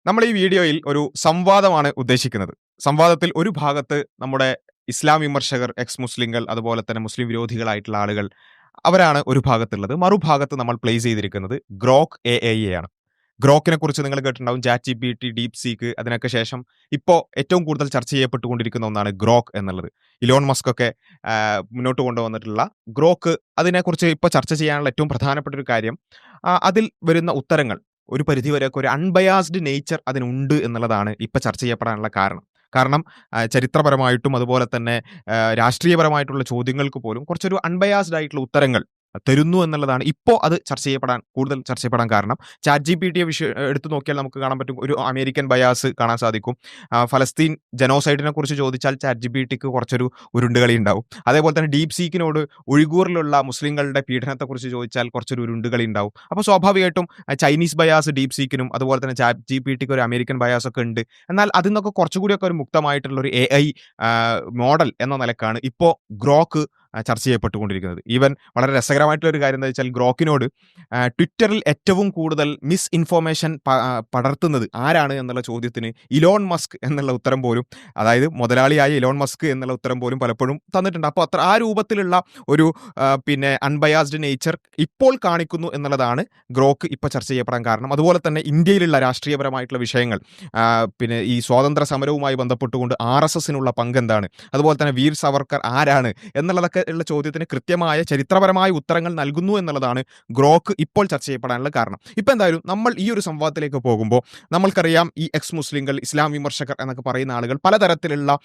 നമ്മൾ ഈ വീഡിയോയിൽ ഒരു സംവാദമാണ് ഉദ്ദേശിക്കുന്നത്. സംവാദത്തിൽ ഒരു ഭാഗത്ത് നമ്മുടെ ഇസ്ലാം വിമർശകർ, എക്സ് മുസ്ലിങ്ങൾ, അതുപോലെ തന്നെ മുസ്ലിം വിരോധികളായിട്ടുള്ള ആളുകൾ അവരാണ് ഒരു ഭാഗത്തുള്ളത്. മറുഭാഗത്ത് നമ്മൾ പ്ലേസ് ചെയ്തിരിക്കുന്നത് ഗ്രോക്ക് എഐ ആണ്. ഗ്രോക്കിനെ കുറിച്ച് നിങ്ങൾ കേട്ടിട്ടുണ്ടാവും. ചാറ്റ് ജിപിടി, ഡീപ് സീക്ക്, അതിനൊക്കെ ശേഷം ഇപ്പോൾ ഏറ്റവും കൂടുതൽ ചർച്ച ചെയ്യപ്പെട്ടുകൊണ്ടിരിക്കുന്ന ഒന്നാണ് ഗ്രോക്ക് എന്നുള്ളത്. ഇലോൺ മസ്ക് ഒക്കെ മുന്നോട്ട് കൊണ്ടുവന്നിട്ടുള്ള ഗ്രോക്ക്, അതിനെക്കുറിച്ച് ഇപ്പോൾ ചർച്ച ചെയ്യാനുള്ള ഏറ്റവും പ്രധാനപ്പെട്ട ഒരു കാര്യം, അതിൽ വരുന്ന ഉത്തരങ്ങൾ ഒരു പരിധിവരെയൊക്കെ ഒരു അൺബയാസ്ഡ് നേച്ചർ അതിനുണ്ട് എന്നുള്ളതാണ് ഇപ്പൊ ചർച്ച ചെയ്യപ്പെടാനുള്ള കാരണം. കാരണം ചരിത്രപരമായിട്ടും അതുപോലെ തന്നെ രാഷ്ട്രീയപരമായിട്ടുള്ള ചോദ്യങ്ങൾക്ക് പോലും കുറച്ചൊരു അൺബയാസ്ഡ് ആയിട്ടുള്ള ഉത്തരങ്ങൾ തരുന്നു എന്നുള്ളതാണ് ഇപ്പോൾ അത് കൂടുതൽ ചർച്ച ചെയ്യപ്പെടാൻ കാരണം. ചാറ്റ് ജിപിടിയെ എടുത്തു നോക്കിയാൽ നമുക്ക് കാണാൻ പറ്റും, ഒരു അമേരിക്കൻ ബയാസ് കാണാൻ സാധിക്കും. ഫലസ്തീൻ ജനോസൈഡിനെ കുറിച്ച് ചോദിച്ചാൽ ചാറ്റ് ജിപിടിക്ക് കുറച്ചൊരു ഉരുണ്ടുകളി ഉണ്ടാവും. അതേപോലെ തന്നെ ഡീപ് സീക്കിനോട് ഉയ്ഗൂറിലുള്ള മുസ്ലിങ്ങളുടെ പീഡനത്തെക്കുറിച്ച് ചോദിച്ചാൽ കുറച്ചൊരു ഉരുണ്ടുകളി ഉണ്ടാവും. അപ്പോൾ സ്വാഭാവികമായിട്ടും ചൈനീസ് ബയാസ് ഡീപ് സീക്കിനും അതുപോലെ തന്നെ ചാറ്റ് ജിപിടിക്ക് ഒരു അമേരിക്കൻ ബയാസ് ഒക്കെ ഉണ്ട്. എന്നാൽ അതിൽ നിന്നൊക്കെ കുറച്ചുകൂടിയൊക്കെ ഒരു മുക്തമായിട്ടുള്ള ഒരു AI മോഡൽ എന്ന നിലക്കാണ് ഇപ്പോൾ ഗ്രോക്ക് ചർച്ച ചെയ്യപ്പെട്ടുകൊണ്ടിരിക്കുന്നത്. ഈവൻ വളരെ രസകരമായിട്ടുള്ള ഒരു കാര്യം എന്താ വെച്ചാൽ, ഗ്രോക്കിനോട് ട്വിറ്ററിൽ ഏറ്റവും കൂടുതൽ മിസ് ഇൻഫോർമേഷൻ പടർത്തുന്നത് ആരാണ് എന്നുള്ള ചോദ്യത്തിന് ഇലോൺ മസ്ക് എന്നുള്ള ഉത്തരം പോലും, അതായത് മുതലാളിയായ ഇലോൺ മസ്ക് എന്നുള്ള ഉത്തരം പോലും പലപ്പോഴും തന്നിട്ടുണ്ട്. അപ്പോൾ ആ രൂപത്തിലുള്ള ഒരു അൺബയാസ്ഡ് നേച്ചർ ഇപ്പോൾ കാണിക്കുന്നു എന്നുള്ളതാണ് ഗ്രോക്ക് ഇപ്പോൾ ചർച്ച ചെയ്യപ്പെടാൻ കാരണം. അതുപോലെ തന്നെ ഇന്ത്യയിലുള്ള രാഷ്ട്രീയപരമായിട്ടുള്ള വിഷയങ്ങൾ, ഈ സ്വാതന്ത്ര്യ സമരവുമായി ബന്ധപ്പെട്ടുകൊണ്ട് RSSനുള്ള പങ്കെന്താണ്, അതുപോലെ തന്നെ വീർ സവർക്കർ ആരാണ് എന്നുള്ളതൊക്കെ ഉള്ള ചോദ്യത്തിന് കൃത്യമായ ചരിത്രപരമായ ഉത്തരങ്ങൾ നൽകുന്നു എന്നുള്ളതാണ് ഗ്രോക്ക് ഇപ്പോൾ ചർച്ച ചെയ്യപ്പെടാനുള്ള കാരണം. ഇപ്പം എന്തായാലും നമ്മൾ ഈ ഒരു സംവാദത്തിലേക്ക് പോകുമ്പോൾ നമ്മൾക്കറിയാം, ഈ എക്സ് മുസ്ലിങ്ങൾ, ഇസ്ലാം വിമർശകർ എന്നൊക്കെ പറയുന്ന ആളുകൾ പലതരത്തിലുള്ള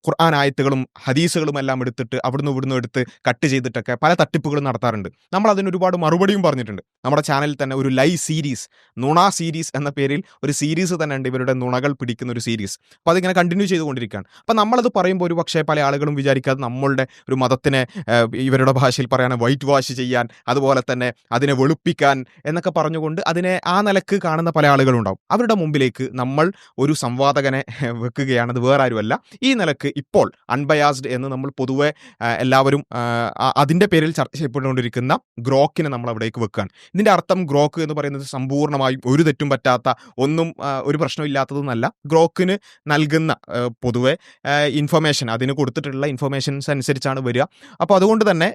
ഖുർആൻ ആയത്തുകളും ഹദീസുകളും എല്ലാം എടുത്തിട്ട് അവിടുന്ന് ഇവിടുന്ന് എടുത്ത് കട്ട് ചെയ്തിട്ടൊക്കെ പല തട്ടിപ്പുകളും നടത്താറുണ്ട്. നമ്മൾ അതിന് ഒരുപാട് മറുപടിയും പറഞ്ഞിട്ടുണ്ട്. നമ്മുടെ ചാനലിൽ തന്നെ ഒരു ലൈവ് സീരീസ്, നുണ സീരീസ് എന്ന പേരിൽ ഒരു സീരീസ് തന്നെ ഉണ്ട്, ഇവരുടെ നുണകൾ പിടിക്കുന്ന ഒരു സീരീസ്. അപ്പോൾ അതിങ്ങനെ കണ്ടിന്യൂ ചെയ്തുകൊണ്ടിരിക്കുകയാണ്. അപ്പോൾ നമ്മളത് പറയുമ്പോൾ ഒരു പക്ഷേ പല ആളുകളും വിചാരിക്കാതെ നമ്മളുടെ ഒരു മതത്തിനെ ഇവരുടെ ഭാഷയിൽ പറയാൻ വൈറ്റ് വാഷ് ചെയ്യാൻ, അതുപോലെ തന്നെ അതിനെ വെളുപ്പിക്കാൻ എന്നൊക്കെ പറഞ്ഞുകൊണ്ട് അതിനെ ആ നിലക്ക് കാണുന്ന പല ആളുകളുണ്ടാവും. അവരുടെ മുമ്പിലേക്ക് നമ്മൾ ഒരു സംവാദകനെ വെക്കുകയാണ്. അത് വേറെ ആരുമല്ല, ഈ നിലക്ക് ഇപ്പോൾ അൺബയാസ്ഡ് എന്ന് നമ്മൾ പൊതുവെ എല്ലാവരും അതിൻ്റെ പേരിൽ ചർച്ച ചെയ്യപ്പെട്ടുകൊണ്ടിരിക്കുന്ന ഗ്രോക്കിനെ നമ്മൾ അവിടേക്ക് വെക്കുകയാണ്. ഇതിൻ്റെ അർത്ഥം ഗ്രോക്ക് എന്ന് പറയുന്നത് സമ്പൂർണ്ണമായും ഒരു തെറ്റും പറ്റാത്ത, ഒന്നും ഒരു പ്രശ്നമില്ലാത്തതെന്നല്ല. ഗ്രോക്കിന് നൽകുന്ന പൊതുവെ ഇൻഫർമേഷൻ, അതിന് കൊടുത്തിട്ടുള്ള ഇൻഫർമേഷൻസ് അനുസരിച്ചാണ് വരിക. അപ്പോൾ അതുകൊണ്ട് തന്നെ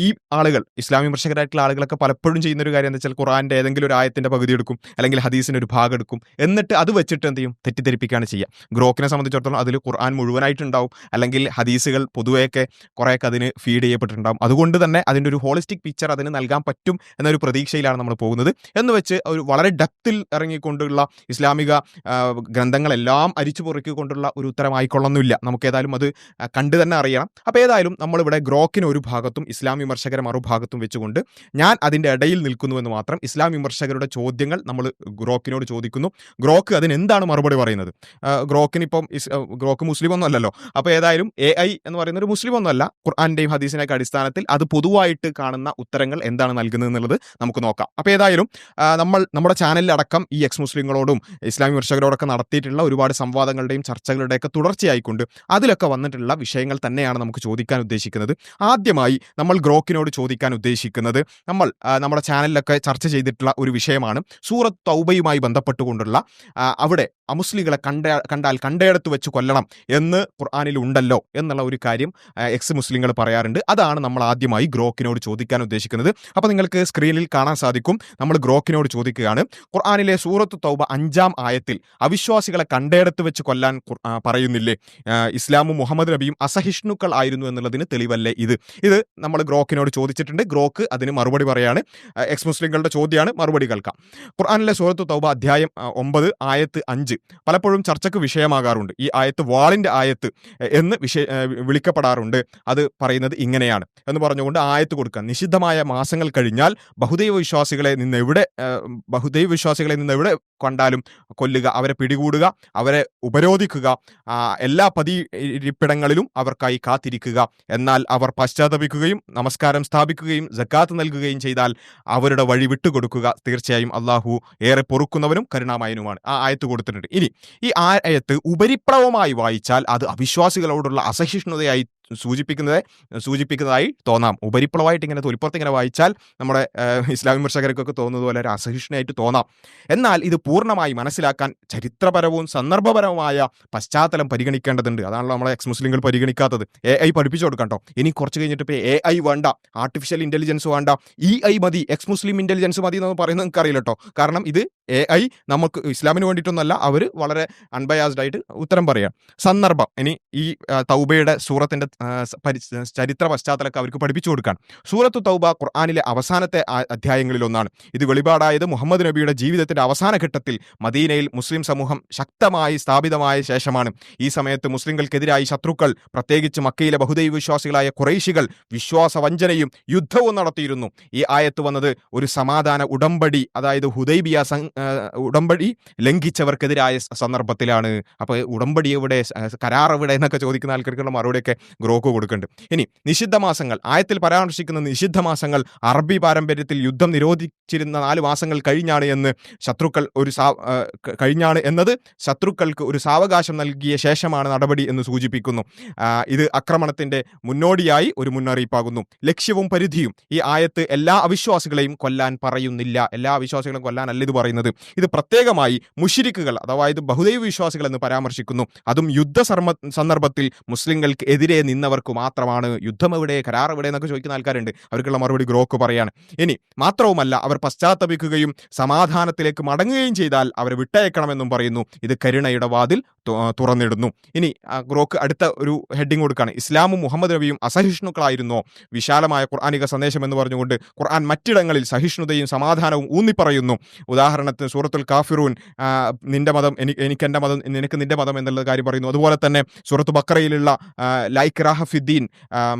ഈ ആളുകൾ, ഇസ്ലാം വിമർശകരായിട്ടുള്ള ആളുകളൊക്കെ പലപ്പോഴും ചെയ്യുന്നൊരു കാര്യം എന്താ വെച്ചാൽ, ഖുർആൻ്റെ ഏതെങ്കിലും ഒരു ആയത്തിൻ്റെ പകുതി എടുക്കും, അല്ലെങ്കിൽ ഹദീസിൻ്റെ ഒരു ഭാഗം എടുക്കും, എന്നിട്ട് അത് വെച്ചിട്ട് എന്ത് ചെയ്യും, തെറ്റിദ്ധരിപ്പിക്കുകയാണ് ചെയ്യുക. ഗ്രോക്കിനെ സംബന്ധിച്ചിടത്തോളം അതിൽ ഖുർആൻ മുഴുവനായിട്ടുണ്ടാവും, അല്ലെങ്കിൽ ഹദീസുകൾ പൊതുവെയൊക്കെ കുറേയൊക്കെ അതിന് ഫീഡ് ചെയ്യപ്പെട്ടിട്ടുണ്ടാവും. അതുകൊണ്ട് തന്നെ അതിൻ്റെ ഒരു ഹോളിസ്റ്റിക് പിക്ചർ അതിന് നൽകാൻ പറ്റും എന്നൊരു പ്രതീക്ഷയിലാണ് നമ്മൾ പോകുന്നത്. എന്ന് വെച്ച് ഒരു വളരെ ഡെപ്തിൽ ഇറങ്ങിക്കൊണ്ടുള്ള ഇസ്ലാമിക ഗ്രന്ഥങ്ങളെല്ലാം അരിച്ചു പൊറുക്കിക്കൊണ്ടുള്ള ഒരു ഉത്തരമായിക്കൊള്ളുന്നില്ല. നമുക്ക് ഏതായാലും അത് കണ്ടു തന്നെ അറിയണം. അപ്പോൾ ഏതായാലും നമ്മളിവിടെ ഗ്രോക്കിന് ഒരു ഭാഗത്തും ഇസ്ലാം വിമർശകരെ മറുഭാഗത്തും വെച്ചുകൊണ്ട് ഞാൻ അതിൻ്റെ ഇടയിൽ നിൽക്കുന്നുവെന്ന് മാത്രം. ഇസ്ലാം വിമർശകരുടെ ചോദ്യങ്ങൾ നമ്മൾ ഗ്രോക്കിനോട് ചോദിക്കുന്നു. ഗ്രോക്ക് അതിന് എന്താണ് മറുപടി പറയുന്നത്? ഗ്രോക്കിനിപ്പം ഗ്രോക്ക് മുസ്ലിം ഒന്നും അല്ലല്ലോ. അപ്പോൾ ഏതായാലും AI എന്ന് പറയുന്ന ഒരു മുസ്ലിം ഒന്നുമല്ല. ഖുർആന്റെയും ഹദീസിൻ്റെയൊക്കെ അടിസ്ഥാനത്തിൽ അത് പൊതുവായിട്ട് കാണുന്ന ഉത്തരങ്ങൾ എന്താണ് നൽകുന്നത് എന്നുള്ളത് നമുക്ക് നോക്കാം. അപ്പോൾ ഏതായാലും നമ്മുടെ ചാനലിലടക്കം ഈ എക്സ് മുസ്ലിങ്ങളോടും ഇസ്ലാം വിമർശകരോടൊക്കെ നടത്തിയിട്ടുള്ള ഒരുപാട് സംവാദങ്ങളുടെയും ചർച്ചകളുടെയൊക്കെ തുടർച്ചയായിക്കൊണ്ട് അതിലൊക്കെ വന്നിട്ടുള്ള വിഷയങ്ങൾ തന്നെയാണ് നമുക്ക് ചോദിക്കാൻ ഉദ്ദേശിക്കുന്നത്. ആദ്യമായി നമ്മൾ ഗ്രോക്കിനോട് ചോദിക്കാൻ ഉദ്ദേശിക്കുന്നത്, നമ്മുടെ ചാനലിലൊക്കെ ചർച്ച ചെയ്തിട്ടുള്ള ഒരു വിഷയമാണ് സൂറത്ത് തൗബയുമായി ബന്ധപ്പെട്ടുകൊണ്ടുള്ള അവിടെ അമുസ്ലിങ്ങളെ കണ്ടാൽ കണ്ടയിടത്ത് വെച്ച് കൊല്ലണം എന്ന് ഖുർആനിൽ ഉണ്ടല്ലോ എന്നുള്ള ഒരു കാര്യം എക്സ് മുസ്ലിങ്ങൾ പറയാറുണ്ട്. അതാണ് നമ്മൾ ആദ്യമായി ഗ്രോക്കിനോട് ചോദിക്കാൻ ഉദ്ദേശിക്കുന്നത്. അപ്പോൾ നിങ്ങൾക്ക് സ്ക്രീനിൽ കാണാൻ സാധിക്കും, നമ്മൾ ഗ്രോക്കിനോട് ചോദിക്കുകയാണ്, ഖുർആനിലെ സൂറത്ത് തൗബ 5-ാം ആയത്തിൽ അവിശ്വാസികളെ കണ്ടയിടത്ത് വെച്ച് കൊല്ലാൻ പറയുന്നില്ലേ? ഇസ്ലാമും മുഹമ്മദ് നബിയും അസഹിഷ്ണുക്കൾ ആയിരുന്നു എന്നുള്ളതിന് തെളിവല്ലേ ഇത് നമ്മൾ ഗ്രോക്കിനോട് ചോദിച്ചിട്ടുണ്ട്. ഗ്രോക്ക് അതിന് മറുപടി പറയാണ്. എക്സ് മുസ്ലിങ്ങളുടെ ചോദ്യമാണ്, മറുപടി കേൾക്കാം. ഖുർആനിലെ സൂറത്ത് തൗബ അധ്യായം 9 ആയത്ത് 5 പലപ്പോഴും ചർച്ചയ്ക്ക് വിഷയമാകാറുണ്ട്. ഈ ആയത്ത് വാളിൻ്റെ ആയത്ത് എന്ന് വിളിക്കപ്പെടാറുണ്ട്. അത് പറയുന്നത് ഇങ്ങനെയാണ് എന്ന് പറഞ്ഞുകൊണ്ട് ആയത്ത് കൊടുക്കുക. നിഷിദ്ധമായ മാസങ്ങൾ കഴിഞ്ഞാൽ ബഹുദൈവ വിശ്വാസികളെ നിന്ന് എവിടെ കണ്ടാലും കൊല്ലുക, അവരെ പിടികൂടുക, അവരെ ഉപരോധിക്കുക, എല്ലാ പതിയിരിപ്പിടങ്ങളിലും അവർക്കായി കാത്തിരിക്കുക. എന്നാൽ അവർ പശ്ചാത്തപിക്കുകയും നമസ്കാരം സ്ഥാപിക്കുകയും സക്കാത്ത് നൽകുകയും ചെയ്താൽ അവരുടെ വഴി വിട്ടുകൊടുക്കുക. തീർച്ചയായും അള്ളാഹു ഏറെ പൊറുക്കുന്നവനും കരുണാമയനുമാണ്. ആ ആയത്ത് കൊടുത്തിട്ടുണ്ട്. ഇനി ഈ ആയത്ത് ഉപരിപ്ലവമായി വായിച്ചാൽ അത് അവിശ്വാസികളോടുള്ള അസഹിഷ്ണുതയായി സൂചിപ്പിക്കുന്നതായി തോന്നാം. ഉപരിപ്ലവമായിട്ട് ഇങ്ങനെ തൊലിപ്പുറത്ത് ഇങ്ങനെ വായിച്ചാൽ നമ്മുടെ ഇസ്ലാം വിമർശകർക്കൊക്കെ തോന്നുന്നത് പോലെ ഒരു അസഹിഷ്ണുവായിട്ട് തോന്നാം. എന്നാൽ ഇത് പൂർണ്ണമായി മനസ്സിലാക്കാൻ ചരിത്രപരവും സന്ദർഭപരവുമായ പശ്ചാത്തലം പരിഗണിക്കേണ്ടതുണ്ട്. അതാണല്ലോ നമ്മളെ എക്സ് മുസ്ലിങ്ങൾ പരിഗണിക്കാത്തത്. AI പഠിപ്പിച്ചു കൊടുക്കാം കേട്ടോ. ഇനി കുറച്ച് കഴിഞ്ഞിട്ട് ഇപ്പോൾ AI വേണ്ട, ആർട്ടിഫിഷ്യൽ ഇന്റലിജൻസ് വേണ്ട, EI മതി, എക്സ് മുസ്ലിം ഇന്റലിജൻസ് മതി എന്ന് പറയുന്നത് നിങ്ങൾക്ക് അറിയില്ല കേട്ടോ. കാരണം ഇത് AI നമുക്ക് ഇസ്ലാമിന് വേണ്ടിയിട്ടൊന്നല്ല, അവർ വളരെ അൺബയാസ്ഡ് ആയിട്ട് ഉത്തരം പറയാം. സന്ദർഭം ഇനി ഈ തൗബയുടെ സൂറത്തിന്റെ ചരിത്ര പശ്ചാത്തലമൊക്കെ അവർക്ക് പഠിപ്പിച്ചു കൊടുക്കാൻ. സൂറത്തു തൗബ ഖുർആനിലെ അവസാനത്തെ അധ്യായങ്ങളിൽ ഒന്നാണ്. ഇത് വെളിപാടായത് മുഹമ്മദ് നബിയുടെ ജീവിതത്തിന്റെ അവസാന ഘട്ടത്തിൽ മദീനയിൽ മുസ്ലിം സമൂഹം ശക്തമായി സ്ഥാപിതമായ ശേഷമാണ്. ഈ സമയത്ത് മുസ്ലിങ്ങൾക്കെതിരായി ശത്രുക്കൾ, പ്രത്യേകിച്ച് മക്കയിലെ ബഹുദൈവ വിശ്വാസികളായ ഖുറൈശികൾ വിശ്വാസവഞ്ചനയും യുദ്ധവും നടത്തിയിരുന്നു. ഈ ആയത്ത് വന്നത് ഒരു സമാധാന ഉടമ്പടി, അതായത് ഹുദൈബിയ ഉടമ്പടി ലംഘിച്ചവർക്കെതിരായ സന്ദർഭത്തിലാണ്. അപ്പോൾ ഉടമ്പടി എവിടെ, കരാർ എവിടെ എന്നൊക്കെ ചോദിക്കുന്ന ആൾക്കാർക്കുള്ള മറുപടിയൊക്കെ ഗ്രോക്ക് കൊടുക്കുന്നുണ്ട്. ഇനി നിഷിദ്ധ മാസങ്ങൾ, ആയത്തിൽ പരാമർശിക്കുന്ന നിഷിദ്ധ മാസങ്ങൾ അറബി പാരമ്പര്യത്തിൽ യുദ്ധം നിരോധിച്ചിരുന്ന 4 മാസങ്ങൾ കഴിഞ്ഞാണ് എന്നത് ശത്രുക്കൾക്ക് ഒരു സാവകാശം നൽകിയ ശേഷമാണ് നടപടി എന്ന് സൂചിപ്പിക്കുന്നു. ഇത് ആക്രമണത്തിന്റെ മുന്നോടിയായി ഒരു മുന്നറിയിപ്പാകുന്നു. ലക്ഷ്യവും പരിധിയും, ഈ ആയത്ത് എല്ലാ അവിശ്വാസികളെയും കൊല്ലാൻ പറയുന്നില്ല. എല്ലാ അവിശ്വാസികളെയും കൊല്ലാനല്ല ഇത് പറയുന്നത്. ഇത് പ്രത്യേകമായി മുശ്രിക്കുകൾ, അഥവാ ഇത് ബഹുദൈവ വിശ്വാസികൾ എന്ന് പരാമർശിക്കുന്നു. അതും യുദ്ധ സന്ദർഭത്തിൽ മുസ്ലിങ്ങൾക്ക് എതിരെ നിന്നവർക്ക് മാത്രമാണ്. യുദ്ധം എവിടെ, കരാർ എവിടെ എന്നൊക്കെ ചോദിക്കുന്ന ആൾക്കാരുണ്ട്. അവർക്കുള്ള മറുപടി ഗ്രോക്ക് പറയാണ്. ഇനി മാത്രവുമല്ല, അവർ പശ്ചാത്തപിക്കുകയും സമാധാനത്തിലേക്ക് മടങ്ങുകയും ചെയ്താൽ അവരെ വിട്ടയക്കണമെന്നും പറയുന്നു. ഇത് കരുണയുടെ വാതിൽ തുറന്നിടുന്നു. ഇനി ഗ്രോക്ക് അടുത്ത ഒരു ഹെഡിങ് കൊടുക്കുകയാണ്. ഇസ്ലാമും മുഹമ്മദ് നബിയും അസഹിഷ്ണുക്കളായിരുന്നോ? വിശാലമായ ഖുർആനിക സന്ദേശം എന്ന് പറഞ്ഞുകൊണ്ട് ഖുർആൻ മറ്റിടങ്ങളിൽ സഹിഷ്ണുതയും സമാധാനവും ഊന്നിപ്പറയുന്നു. ഉദാഹരണത്തിന് സൂറത്തുൽ കാഫിറൂൻ നിന്റെ മതം എനിക്ക് എൻ്റെ മതം, നിനക്ക് നിന്റെ മതം എന്നുള്ള കാര്യം പറയുന്നു. അതുപോലെ തന്നെ സൂറത്ത് ബക്കറയിലുള്ള ലാ ഇക്റാഹ ഫിദ്ദീൻ,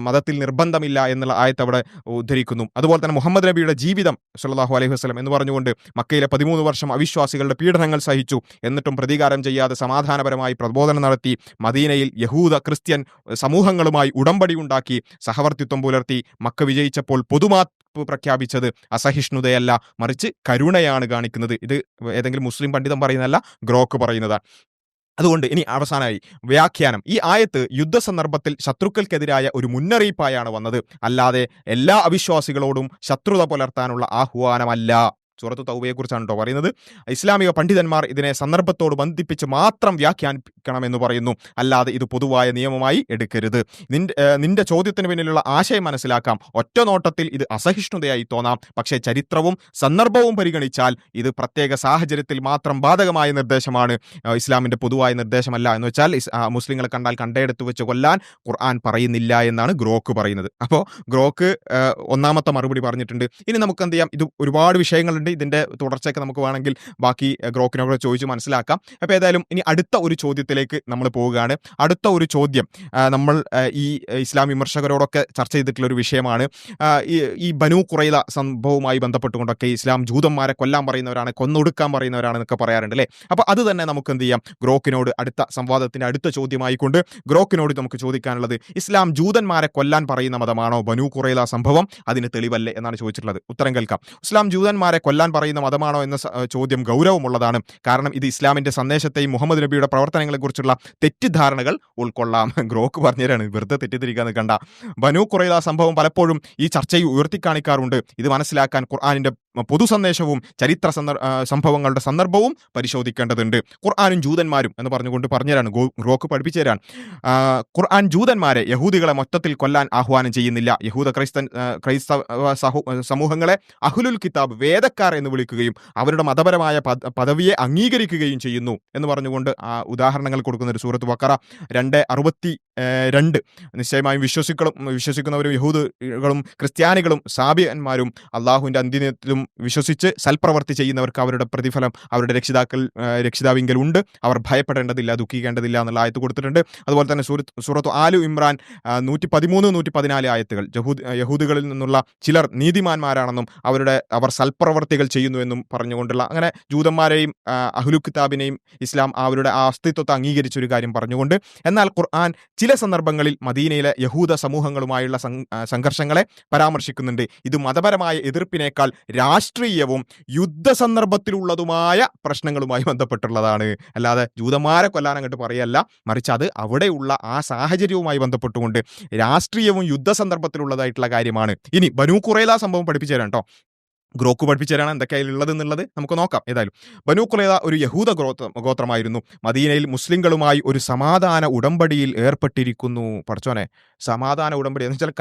മതത്തിൽ നിർബന്ധമില്ല എന്നുള്ള ആയത്ത് അവിടെ ഉദ്ധരിക്കുന്നു. അതുപോലെ തന്നെ മുഹമ്മദ് നബിയുടെ ജീവിതം സല്ലല്ലാഹു അലൈഹി വസല്ലം എന്ന് പറഞ്ഞുകൊണ്ട് മക്കയിലെ 13 വർഷം അവിശ്വാസികളുടെ പീഡനങ്ങൾ സഹിച്ചു, എന്നിട്ടും പ്രതികാരം ചെയ്യാതെ സമാധാനപരമായി പ്രബോധനം നടത്തി മദീനയിൽ യഹൂദ ക്രിസ്ത്യൻ സമൂഹങ്ങളുമായി ഉടമ്പടി ഉണ്ടാക്കി സഹവർത്തിത്വം പുലർത്തി. മക്ക വിജയിച്ചപ്പോൾ പൊതുമാപ്പ് പ്രഖ്യാപിച്ചത് അസഹിഷ്ണുതയല്ല, മറിച്ച് കരുണയാണ് കാണിക്കുന്നത്. ഇത് ഏതെങ്കിലും മുസ്ലിം പണ്ഡിതൻ പറയുന്നതല്ല, ഗ്രോക്ക് പറയുന്നതാണ്. അതുകൊണ്ട് ഇനി അവസാനമായി വ്യാഖ്യാനം. ഈ ആയത്ത് യുദ്ധസന്ദർഭത്തിൽ ശത്രുക്കൾക്കെതിരായ ഒരു മുന്നറിയിപ്പായാണ് വന്നത്, അല്ലാതെ എല്ലാ അവിശ്വാസികളോടും ശത്രുത പുലർത്താനുള്ള ആഹ്വാനമല്ല. സൂറത്ത് തൗബയെക്കുറിച്ചാണ് കേട്ടോ പറയുന്നത്. ഇസ്ലാമിക പണ്ഡിതന്മാർ ഇതിനെ സന്ദർഭത്തോട് ബന്ധിപ്പിച്ച് മാത്രം വ്യാഖ്യാനിക്കണമെന്ന് പറയുന്നു, അല്ലാതെ ഇത് പൊതുവായ നിയമമായി എടുക്കരുത്. നിന്റെ ചോദ്യത്തിന് പിന്നിലുള്ള ആശയം മനസ്സിലാക്കാം. ഒറ്റ നോട്ടത്തിൽ ഇത് അസഹിഷ്ണുതയായി തോന്നാം, പക്ഷേ ചരിത്രവും സന്ദർഭവും പരിഗണിച്ചാൽ ഇത് പ്രത്യേക സാഹചര്യത്തിൽ മാത്രം ബാധകമായ നിർദ്ദേശമാണ്, ഇസ്ലാമിന്റെ പൊതുവായ നിർദ്ദേശമല്ല. എന്ന് വെച്ചാൽ മുസ്ലിങ്ങളെ കണ്ടാൽ കണ്ടയെടുത്ത് വെച്ച് കൊല്ലാൻ ഖുർആൻ പറയുന്നില്ല എന്നാണ് ഗ്രോക്ക് പറയുന്നത്. അപ്പോൾ ഗ്രോക്ക് ഒന്നാമത്തെ മറുപടി പറഞ്ഞിട്ടുണ്ട്. ഇനി നമുക്ക് എന്ത് ചെയ്യാം, ഇത് ഒരുപാട് വിഷയങ്ങളുണ്ട്, ഇതിന്റെ തുടർച്ചയൊക്കെ നമുക്ക് വേണമെങ്കിൽ ബാക്കി ഗ്രോക്കിനോട് ചോദിച്ച് മനസ്സിലാക്കാം. അപ്പോൾ ഏതായാലും ഇനി അടുത്ത ഒരു ചോദ്യത്തിലേക്ക് നമ്മൾ പോവുകയാണ്. അടുത്ത ഒരു ചോദ്യം നമ്മൾ ഈ ഇസ്ലാം വിമർശകരോടൊക്കെ ചർച്ച ചെയ്തിട്ടുള്ള ഒരു വിഷയമാണ്. ഈ ബനൂ ഖുറൈള സംഭവവുമായി ബന്ധപ്പെട്ടുകൊണ്ടൊക്കെ ഇസ്ലാം ജൂതന്മാരെ കൊല്ലാൻ പറയുന്നവരാണ്, കൊന്നൊടുക്കാൻ പറയുന്നവരാണെന്നൊക്കെ പറയാറുണ്ട് അല്ലേ. അപ്പോൾ അത് തന്നെ നമുക്ക് എന്ത് ചെയ്യാം, ഗ്രോക്കിനോട് അടുത്ത സംവാദത്തിന്റെ അടുത്ത ചോദ്യമായിക്കൊണ്ട് ഗ്രോക്കിനോട് നമുക്ക് ചോദിക്കാനുള്ളത്, ഇസ്ലാം ജൂതന്മാരെ കൊല്ലാൻ പറയുന്ന മതമാണോ ബനൂ ഖുറൈള സംഭവം? അതിന് തെളിവല്ലേ എന്നാണ് ചോദിച്ചിട്ടുള്ളത്. ഉത്തരം കേൾക്കാം. ഇസ്ലാം ജൂതന്മാരെ കൊല്ലാൻ പറയുന്ന മതമാണോ എന്ന ചോദ്യം ഗൗരവമുള്ളതാണ്. കാരണം ഇത് ഇസ്ലാമിന്റെ സന്ദേശത്തെയും മുഹമ്മദ് നബിയുടെ പ്രവർത്തനങ്ങളെക്കുറിച്ചുള്ള തെറ്റിദ്ധാരണകൾ ഉൾക്കൊള്ളാം. ഗ്രോക്ക് പറഞ്ഞുതരാണ്, വെറുതെ തെറ്റിദ്ധരിക്കാൻ നിൽക്കണ്ട. ബനൂ ഖുറൈള സംഭവം പലപ്പോഴും ഈ ചർച്ചയിൽ ഉയർത്തിക്കാണിക്കാറുണ്ട്. ഇത് മനസ്സിലാക്കാൻ ഖുർആനിന്റെ പൊതു സന്ദേശവും ചരിത്ര സംഭവങ്ങളുടെ സന്ദർഭവും പരിശോധിക്കേണ്ടതുണ്ട്. ഖുർആനും ജൂതന്മാരും എന്ന് പറഞ്ഞുകൊണ്ട് പറഞ്ഞുതരാണ്, ഗ്രോക്ക് പഠിപ്പിച്ചു തരാൻ. ഖുർആൻ ജൂതന്മാരെ, യഹൂദികളെ മൊത്തത്തിൽ കൊല്ലാൻ ആഹ്വാനം ചെയ്യുന്നില്ല. യഹൂദ ക്രൈസ്തവ സമൂഹങ്ങളെ അഹ്ലുൽ കിതാബ്, വേദക്കാർ എന്ന് വിളിക്കുകയും അവരുടെ മതപരമായ പദവിയെ അംഗീകരിക്കുകയും ചെയ്യുന്നു എന്ന് പറഞ്ഞുകൊണ്ട് ഉദാഹരണങ്ങൾ കൊടുക്കുന്ന ഒരു സൂറത്ത് ബഖറ 2:62. നിശ്ചയമായും വിശ്വസിക്കുന്നവരും യഹൂദകളും ക്രിസ്ത്യാനികളും സാബിയന്മാരും അള്ളാഹുവിന്റെ അന്ത്യത്തിലും വിശ്വസിച്ച് സൽപ്രവർത്തി ചെയ്യുന്നവർക്ക് അവരുടെ പ്രതിഫലം അവരുടെ രക്ഷിതാവിങ്കൽ ഉണ്ട്, അവർ ഭയപ്പെടേണ്ടതില്ല, ദുഃഖിക്കേണ്ടതില്ല എന്നുള്ള ആയത്ത് കൊടുത്തിട്ടുണ്ട്. അതുപോലെ തന്നെ സൂറത്ത് ആലു ഇമ്രാൻ 113, 114 ആയത്തുകൾ യഹൂദികളിൽ നിന്നുള്ള ചിലർ നീതിമാന്മാരാണെന്നും അവർ സൽപ്രവർത്തികൾ ചെയ്യുന്നുവെന്നും പറഞ്ഞുകൊണ്ടുള്ള, അങ്ങനെ ജൂതന്മാരെയും അഹ്ലു കിതാബിനെയും ഇസ്ലാം അവരുടെ ആ അസ്തിത്വത്തെ അംഗീകരിച്ചൊരു കാര്യം പറഞ്ഞുകൊണ്ട്, എന്നാൽ ഖുർആൻ ചില സന്ദർഭങ്ങളിൽ മദീനയിലെ യഹൂദ സമൂഹങ്ങളുമായുള്ള സംഘർഷങ്ങളെ പരാമർശിക്കുന്നുണ്ട്. ഇത് മതപരമായ എതിർപ്പിനേക്കാൾ രാഷ്ട്രീയവും യുദ്ധ സന്ദർഭത്തിലുള്ളതുമായ പ്രശ്നങ്ങളുമായി ബന്ധപ്പെട്ടുള്ളതാണ്. അല്ലാതെ ജൂതന്മാരെ കൊല്ലാൻ അങ്ങോട്ട് പറയല്ല, മറിച്ച് അത് അവിടെയുള്ള ആ സാഹചര്യവുമായി ബന്ധപ്പെട്ടുകൊണ്ട് രാഷ്ട്രീയവും യുദ്ധ സന്ദർഭത്തിലുള്ളതായിട്ടുള്ള കാര്യമാണ്. ഇനി ബനൂ ഖുറൈള സംഭവം പഠിപ്പിച്ചു തരാം കേട്ടോ. ഗ്രോക്ക് പഠിപ്പിച്ചു തരാണ് എന്തൊക്കെയാണ് ഉള്ളത് എന്നുള്ളത് നമുക്ക് നോക്കാം. ഏതായാലും ബനൂ ഖുറൈള ഒരു യഹൂദ ഗോത്രമായിരുന്നു. മദീനയിൽ മുസ്ലിങ്ങളുമായി ഒരു സമാധാന ഉടമ്പടിയിൽ ഏർപ്പെട്ടിരിക്കുന്നു. പഠിച്ചോനെ, സമാധാന ഉടമ്പടി എന്ന് വെച്ചാൽ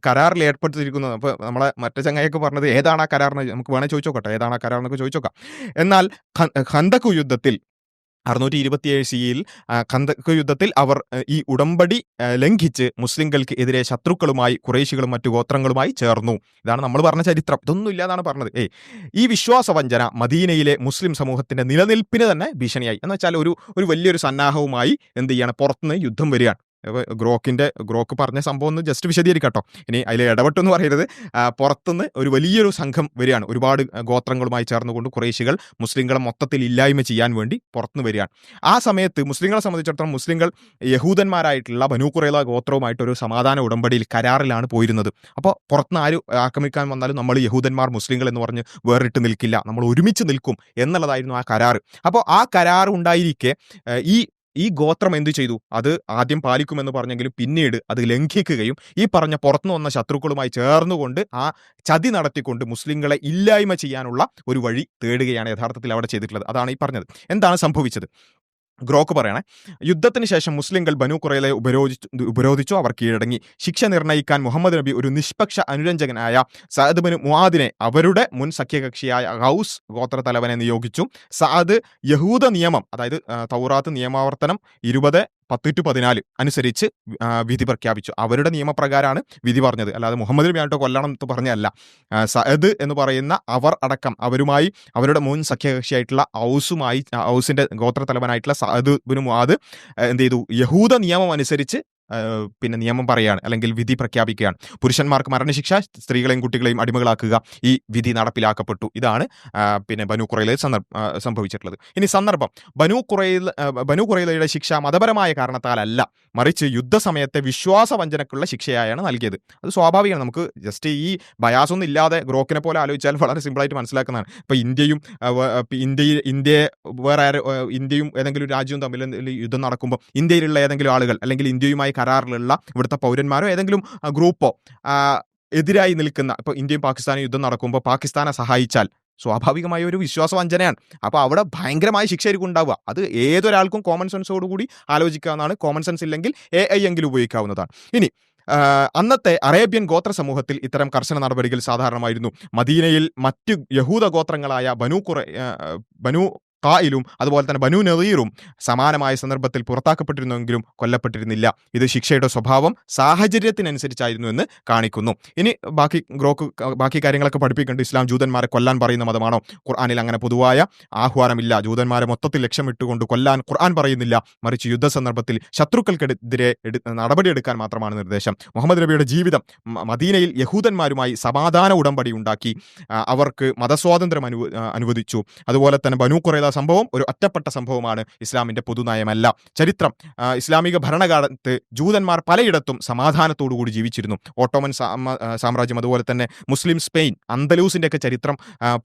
കരാറിൽ ഏർപ്പെട്ടിരിക്കുന്നു. അപ്പോൾ നമ്മളെ മറ്റേ ചങ്ങായിയൊക്കെ പറഞ്ഞത് ഏതാണ് ആ കരാർ എന്ന് നമുക്ക് വേണേൽ ചോദിച്ചോക്കട്ടെ, ഏതാണ് ആ കരാർ എന്നൊക്കെ ചോദിച്ചോക്കാം. എന്നാൽ ഖന്തക് യുദ്ധത്തിൽ 627 സിയിൽ ഖന്തക് യുദ്ധത്തിൽ അവർ ഈ ഉടമ്പടി ലംഘിച്ച് മുസ്ലിങ്ങൾക്ക് എതിരെ ശത്രുക്കളുമായി ഖുറൈശികളും മറ്റു ഗോത്രങ്ങളുമായി ചേർന്നു. ഇതാണ് നമ്മൾ പറഞ്ഞ ചരിത്രം. ഇതൊന്നും ഇല്ലാതാണ് പറഞ്ഞത്. ഈ വിശ്വാസവഞ്ചന മദീനയിലെ മുസ്ലിം സമൂഹത്തിന്റെ നിലനിൽപ്പിന് തന്നെ ഭീഷണിയായി. എന്ന് വെച്ചാൽ ഒരു വലിയൊരു സന്നാഹവുമായി എന്ത് ചെയ്യാണ്, പുറത്തുനിന്ന് യുദ്ധം വരികയാണ്. ഗ്രോക്ക് പറഞ്ഞ സംഭവം ഒന്ന് ജസ്റ്റ് വിശദീകരിക്കട്ടോ, ഇനി അതിൽ ഇടപെട്ടെന്ന് പറയരുത്. പുറത്തുനിന്ന് ഒരു വലിയൊരു സംഘം വരികയാണ്. ഒരുപാട് ഗോത്രങ്ങളുമായി ചേർന്നുകൊണ്ട് ഖുറൈശികൾ മുസ്ലിങ്ങളെ മൊത്തത്തിൽ ഇല്ലായ്മ ചെയ്യാൻ വേണ്ടി പുറത്തുനിന്ന് വരികയാണ്. ആ സമയത്ത് മുസ്ലിങ്ങളെ സംബന്ധിച്ചിടത്തോളം മുസ്ലിങ്ങൾ യഹൂദന്മാരായിട്ടുള്ള ബനൂ ഖുറൈള ഗോത്രവുമായിട്ട് ഒരു സമാധാന ഉടമ്പടിയിൽ കരാറിലാണ് പോയിരുന്നത്. അപ്പോൾ പുറത്തുനിന്ന് ആര് ആക്രമിക്കാൻ വന്നാലും നമ്മൾ യഹൂദന്മാർ മുസ്ലിങ്ങൾ എന്ന് പറഞ്ഞ് വേറിട്ട് നിൽക്കില്ല, നമ്മൾ ഒരുമിച്ച് നിൽക്കും എന്നുള്ളതായിരുന്നു ആ കരാർ. അപ്പോൾ ആ കരാർ ഉണ്ടായിരിക്കെ ഈ ഗോത്രം എന്ത് ചെയ്തു? അത് ആദ്യം പാലിക്കുമെന്ന് പറഞ്ഞെങ്കിലും പിന്നീട് അത് ലംഘിക്കുകയും ഈ പറഞ്ഞ പുറത്തുനിന്ന് വന്ന ശത്രുക്കളുമായി ചേർന്നുകൊണ്ട് ആ ചതി നടത്തിക്കൊണ്ട് മുസ്ലിങ്ങളെ ഇല്ലായ്മ ചെയ്യാനുള്ള ഒരു വഴി തേടുകയാണ് യഥാർത്ഥത്തിൽ അവിടെ ചെയ്തിട്ടുള്ളത്. അതാണ് ഈ പറഞ്ഞത്. എന്താണ് സംഭവിച്ചത്? ഗ്രോക്ക് പറയണേ, യുദ്ധത്തിന് ശേഷം മുസ്ലിങ്ങൾ ബനൂ ഖുറൈളയെ ഉപരോധിച്ചു. അവർ കീഴടങ്ങി. ശിക്ഷ നിർണ്ണയിക്കാൻ മുഹമ്മദ് നബി ഒരു നിഷ്പക്ഷ അനുരഞ്ജകനായ സഅദ് ബിൻ മുആദിനെ അവരുടെ മുൻ സഖ്യകക്ഷിയായ ഔസ് ഗോത്രത്തലവനെ നിയോഗിച്ചു. സഅദ് യഹൂദ നിയമം, അതായത് തൗറാത്ത് നിയമാവർത്തനം 20:10-14 അനുസരിച്ച് വിധി പ്രഖ്യാപിച്ചു. അവരുടെ നിയമപ്രകാരമാണ് വിധി പറഞ്ഞത്, അല്ലാതെ മുഹമ്മദ് നബി ആയിട്ട് കൊല്ലണം എന്ന് പറഞ്ഞല്ല. സഅദ് എന്ന് പറയുന്ന അവർ അടക്കം അവരുടെ മുൻ സഖ്യകക്ഷിയായിട്ടുള്ള ഔസിന്റെ ഗോത്രത്തലവനായിട്ടുള്ള സഅദ് ബിൻ മുആദ് എന്ത് ചെയ്തു? യഹൂദ നിയമം അനുസരിച്ച് പിന്നെ നിയമം പറയുകയാണ്, അല്ലെങ്കിൽ വിധി പ്രഖ്യാപിക്കുകയാണ്. പുരുഷന്മാർക്ക് മരണശിക്ഷ, സ്ത്രീകളെയും കുട്ടികളെയും അടിമകളാക്കുക. ഈ വിധി നടപ്പിലാക്കപ്പെട്ടു. ഇതാണ് പിന്നെ ബനൂ ഖുറൈളയിൽ സംഭവിച്ചിട്ടുള്ളത്. ഇനി സന്ദർഭം, ബനൂ ഖുറൈളയുടെ ശിക്ഷ മതപരമായ കാരണത്താലല്ല, മറിച്ച് യുദ്ധസമയത്തെ വിശ്വാസവഞ്ചനക്കുള്ള ശിക്ഷയായാണ് നൽകിയത്. അത് സ്വാഭാവികമാണ്. നമുക്ക് ജസ്റ്റ് ഈ ബയാസൊന്നും ഇല്ലാതെ ഗ്രോക്കിനെ പോലെ ആലോചിച്ചാൽ വളരെ സിമ്പിളായിട്ട് മനസ്സിലാക്കുന്നതാണ്. ഇപ്പോൾ ഇന്ത്യയും ഏതെങ്കിലും രാജ്യവും തമ്മിൽ യുദ്ധം നടക്കുമ്പോൾ ഇന്ത്യയിലുള്ള ഏതെങ്കിലും ആളുകൾ, അല്ലെങ്കിൽ ഇന്ത്യയുമായി കരാറിലുള്ള ഇവിടുത്തെ പൗരന്മാരോ ഏതെങ്കിലും ഗ്രൂപ്പോ എതിരായി നിൽക്കുന്ന, ഇപ്പോൾ ഇന്ത്യയും പാകിസ്ഥാനും യുദ്ധം നടക്കുമ്പോൾ പാകിസ്ഥാനെ സഹായിച്ചാൽ സ്വാഭാവികമായ ഒരു വിശ്വാസവഞ്ചനയാണ്. അപ്പോൾ അവിടെ ഭയങ്കരമായ ശിക്ഷയായിരിക്കും ഉണ്ടാവുക. അത് ഏതൊരാൾക്കും കോമൺ സെൻസോടുകൂടി ആലോചിക്കാവുന്നതാണ്. കോമൺ സെൻസ് ഇല്ലെങ്കിൽ AI എങ്കിലും ഉപയോഗിക്കാവുന്നതാണ്. ഇനി അന്നത്തെ അറേബ്യൻ ഗോത്ര സമൂഹത്തിൽ ഇത്തരം കർശന നടപടികൾ സാധാരണമായിരുന്നു. മദീനയിൽ മറ്റ് യഹൂദ ഗോത്രങ്ങളായ ബനൂ ഖായിലും അതുപോലെ തന്നെ ബനൂ നദീറും സമാനമായ സന്ദർഭത്തിൽ പുറത്താക്കപ്പെട്ടിരുന്നെങ്കിലും കൊല്ലപ്പെട്ടിരുന്നില്ല. ഇത് ശിക്ഷയുടെ സ്വഭാവം സാഹചര്യത്തിനനുസരിച്ചായിരുന്നു എന്ന് കാണിക്കുന്നു. ഇനി ബാക്കി കാര്യങ്ങളൊക്കെ പഠിപ്പിക്കേണ്ട. ഇസ്ലാം ജൂതന്മാരെ കൊല്ലാൻ പറയുന്ന മതമാണോ? ഖുർആനിൽ അങ്ങനെ പൊതുവായ ആഹ്വാനമില്ല. ജൂതന്മാരെ മൊത്തത്തിൽ ലക്ഷ്യമിട്ടുകൊണ്ട് കൊല്ലാൻ ഖുർആൻ പറയുന്നില്ല, മറിച്ച് യുദ്ധ സന്ദർഭത്തിൽ ശത്രുക്കൾക്കെതിരെ നടപടിയെടുക്കാൻ മാത്രമാണ് നിർദ്ദേശം. മുഹമ്മദ് നബിയുടെ ജീവിതം മദീനയിൽ യഹൂദന്മാരുമായി സമാധാന ഉടമ്പടി ഉണ്ടാക്കി, അവർക്ക് മതസ്വാതന്ത്ര്യം അനുവദിച്ചു. അതുപോലെ തന്നെ ബനൂ ഖുറൈള സംഭവം ഒരു ഒറ്റപ്പെട്ട സംഭവമാണ്, ഇസ്ലാമിന്റെ പൊതുനയമല്ല. ചരിത്രം, ഇസ്ലാമിക ഭരണകാലത്ത് ജൂതന്മാർ പലയിടത്തും സമാധാനത്തോടുകൂടി ജീവിച്ചിരുന്നു. ഓട്ടോമൻ സാമ്രാജ്യം, അതുപോലെ തന്നെ മുസ്ലിം സ്പെയിൻ, അന്തലൂസിന്റെ ഒക്കെ ചരിത്രം